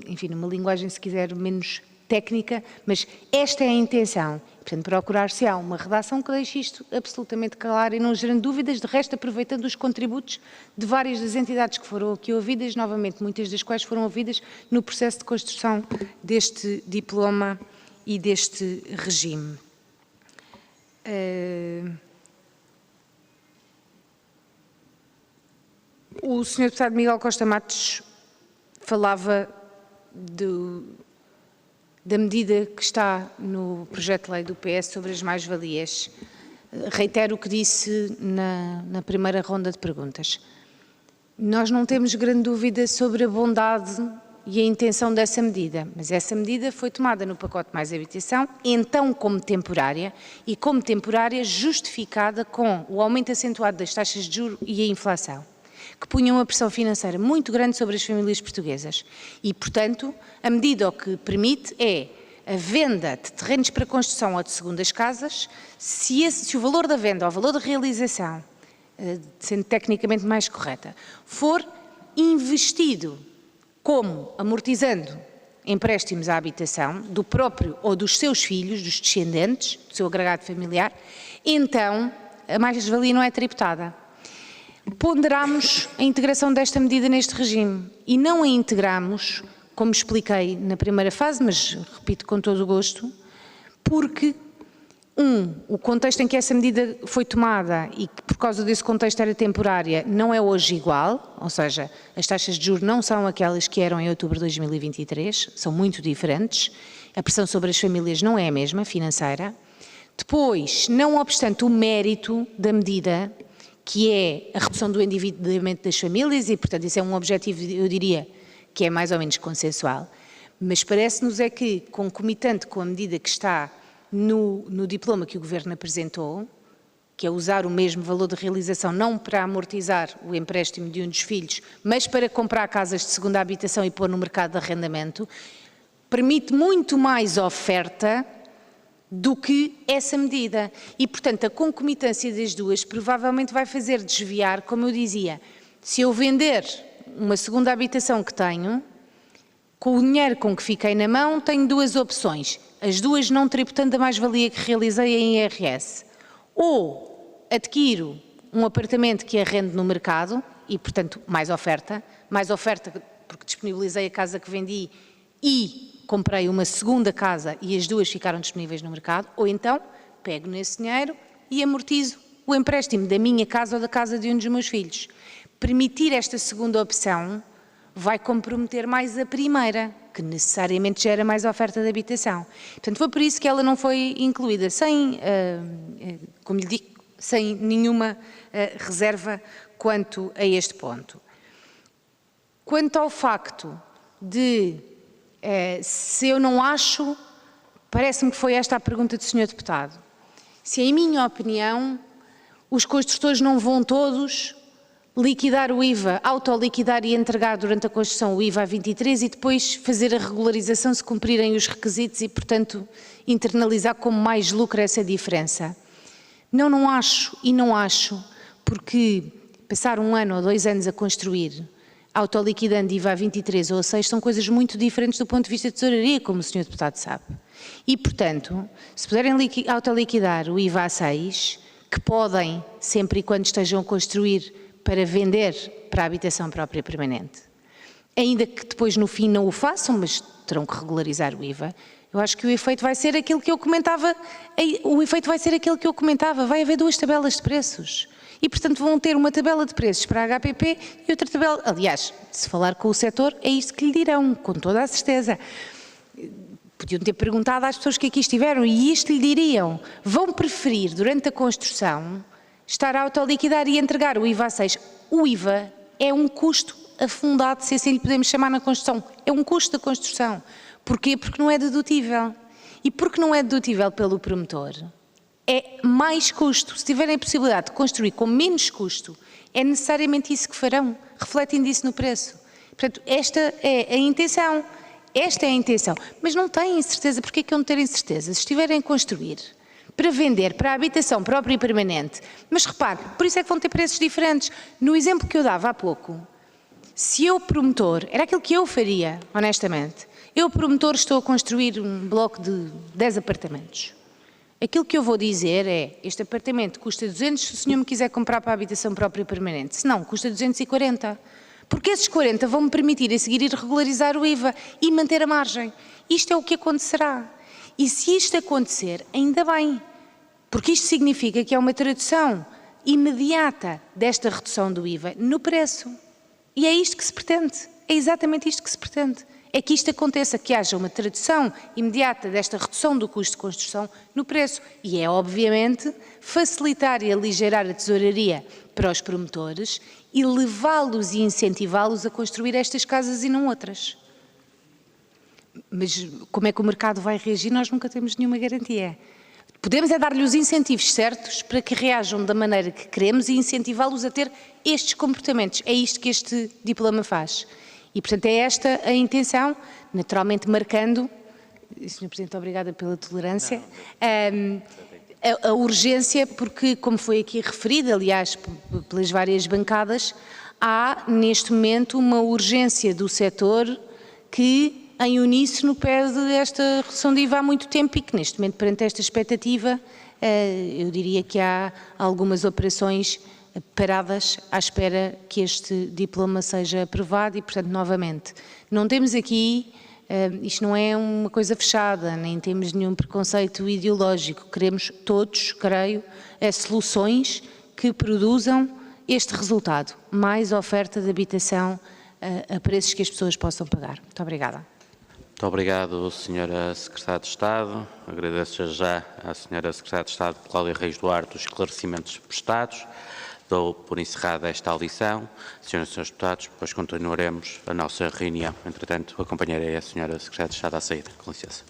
Enfim, numa linguagem, se quiser, menos técnica, mas esta é a intenção. Portanto, procurar-se-á uma redação que deixe isto absolutamente claro e não gerando dúvidas, de resto aproveitando os contributos de várias das entidades que foram aqui ouvidas, novamente, muitas das quais foram ouvidas no processo de construção deste diploma e deste regime. O Sr. Deputado Miguel Costa Matos falava da medida que está no projeto de lei do PS sobre as mais-valias. Reitero o que disse na primeira ronda de perguntas. Nós não temos grande dúvida sobre a bondade e a intenção dessa medida, mas essa medida foi tomada no pacote Mais Habitação, então como temporária, e como temporária justificada com o aumento acentuado das taxas de juros e a inflação, que punham uma pressão financeira muito grande sobre as famílias portuguesas. E, portanto, a medida o que permite é a venda de terrenos para construção ou de segundas casas, se o valor da venda ou o valor da realização, sendo tecnicamente mais correta, for investido como amortizando empréstimos à habitação do próprio ou dos seus filhos, dos descendentes, do seu agregado familiar, então a mais-valia não é tributada. Ponderamos a integração desta medida neste regime e não a integramos, como expliquei na primeira fase, mas repito com todo o gosto, porque o contexto em que essa medida foi tomada e que por causa desse contexto era temporária não é hoje igual, ou seja, as taxas de juros não são aquelas que eram em outubro de 2023, são muito diferentes, a pressão sobre as famílias não é a mesma, financeira. Depois, não obstante o mérito da medida, que é a redução do endividamento das famílias, e portanto isso é um objetivo, eu diria, que é mais ou menos consensual, mas parece-nos é que, concomitante com a medida que está no diploma que o Governo apresentou, que é usar o mesmo valor de realização não para amortizar o empréstimo de um dos filhos, mas para comprar casas de segunda habitação e pôr no mercado de arrendamento, permite muito mais oferta do que essa medida. E, portanto, a concomitância das duas provavelmente vai fazer desviar, como eu dizia, se eu vender uma segunda habitação que tenho, com o dinheiro com que fiquei na mão, tenho duas opções, as duas não tributando a mais-valia que realizei em IRS. Ou adquiro um apartamento que arrendo no mercado, e, portanto, mais oferta porque disponibilizei a casa que vendi e comprei uma segunda casa e as duas ficaram disponíveis no mercado, ou então pego nesse dinheiro e amortizo o empréstimo da minha casa ou da casa de um dos meus filhos. Permitir esta segunda opção vai comprometer mais a primeira, que necessariamente gera mais oferta de habitação. Portanto, foi por isso que ela não foi incluída, como lhe digo, sem nenhuma reserva quanto a este ponto. Quanto ao facto de, se eu não acho, parece-me que foi esta a pergunta do Sr. Deputado, se em minha opinião os construtores não vão todos liquidar o IVA, autoliquidar e entregar durante a construção o IVA a 23 e depois fazer a regularização se cumprirem os requisitos e, portanto, internalizar como mais lucro essa diferença. Não acho, e não acho, porque passar 1 ano ou 2 anos a construir, autoliquidando IVA a 23 ou a 6, são coisas muito diferentes do ponto de vista de tesouraria, como o Sr. Deputado sabe. E, portanto, se puderem autoliquidar o IVA a 6, que podem, sempre e quando estejam a construir para vender para a habitação própria permanente, ainda que depois no fim não o façam, mas terão que regularizar o IVA, eu acho que o efeito vai ser aquilo que eu comentava, vai haver 2 tabelas de preços e, portanto, vão ter uma tabela de preços para a HPP e outra tabela, aliás, se falar com o setor, é isto que lhe dirão, com toda a certeza. Podiam ter perguntado às pessoas que aqui estiveram e isto lhe diriam, vão preferir, durante a construção, estar a autoliquidar e entregar o IVA a 6. O IVA é um custo afundado, se assim lhe podemos chamar, na construção. É um custo da construção. Porquê? Porque não é dedutível. E porque não é dedutível pelo promotor, é mais custo. Se tiverem a possibilidade de construir com menos custo, é necessariamente isso que farão, refletindo isso no preço. Portanto, esta é a intenção. Esta é a intenção. Mas não têm certeza. Porquê que não terem certeza? Se estiverem a construir para vender para a habitação própria e permanente. Mas repare, por isso é que vão ter preços diferentes. No exemplo que eu dava há pouco, se eu promotor, era aquilo que eu faria, honestamente, eu promotor estou a construir um bloco de 10 apartamentos. Aquilo que eu vou dizer é, este apartamento custa 200 se o senhor me quiser comprar para a habitação própria e permanente. Se não, custa 240. Porque esses 40 vão-me permitir a seguir ir regularizar o IVA e manter a margem. Isto é o que acontecerá. E se isto acontecer, ainda bem, porque isto significa que é uma tradução imediata desta redução do IVA no preço. E é isto que se pretende, é exatamente isto que se pretende. É que isto aconteça, que haja uma tradução imediata desta redução do custo de construção no preço. E é, obviamente, facilitar e aligeirar a tesouraria para os promotores e levá-los e incentivá-los a construir estas casas e não outras. Mas como é que o mercado vai reagir, nós nunca temos nenhuma garantia. Podemos é dar-lhe os incentivos certos para que reajam da maneira que queremos e incentivá-los a ter estes comportamentos. É isto que este diploma faz. E, portanto, é esta a intenção, naturalmente marcando, Sr. Presidente, obrigada pela tolerância, a urgência, porque, como foi aqui referido, aliás, pelas várias bancadas, há, neste momento, uma urgência do setor que, em uníssono, pede esta redução de IVA há muito tempo e que, neste momento, perante esta expectativa, eu diria que há algumas operações paradas à espera que este diploma seja aprovado e, portanto, novamente, não temos aqui, isto não é uma coisa fechada, nem temos nenhum preconceito ideológico, queremos todos, creio, soluções que produzam este resultado, mais oferta de habitação a preços que as pessoas possam pagar. Muito obrigada. Muito obrigado, Sra. Secretária de Estado. Agradeço já à Sra. Secretária de Estado, Cláudia Reis Duarte, os esclarecimentos prestados. Dou por encerrada esta audição. Senhoras e senhores deputados, depois continuaremos a nossa reunião. Entretanto, acompanharei a Sra. Secretária de Estado à saída. Com licença.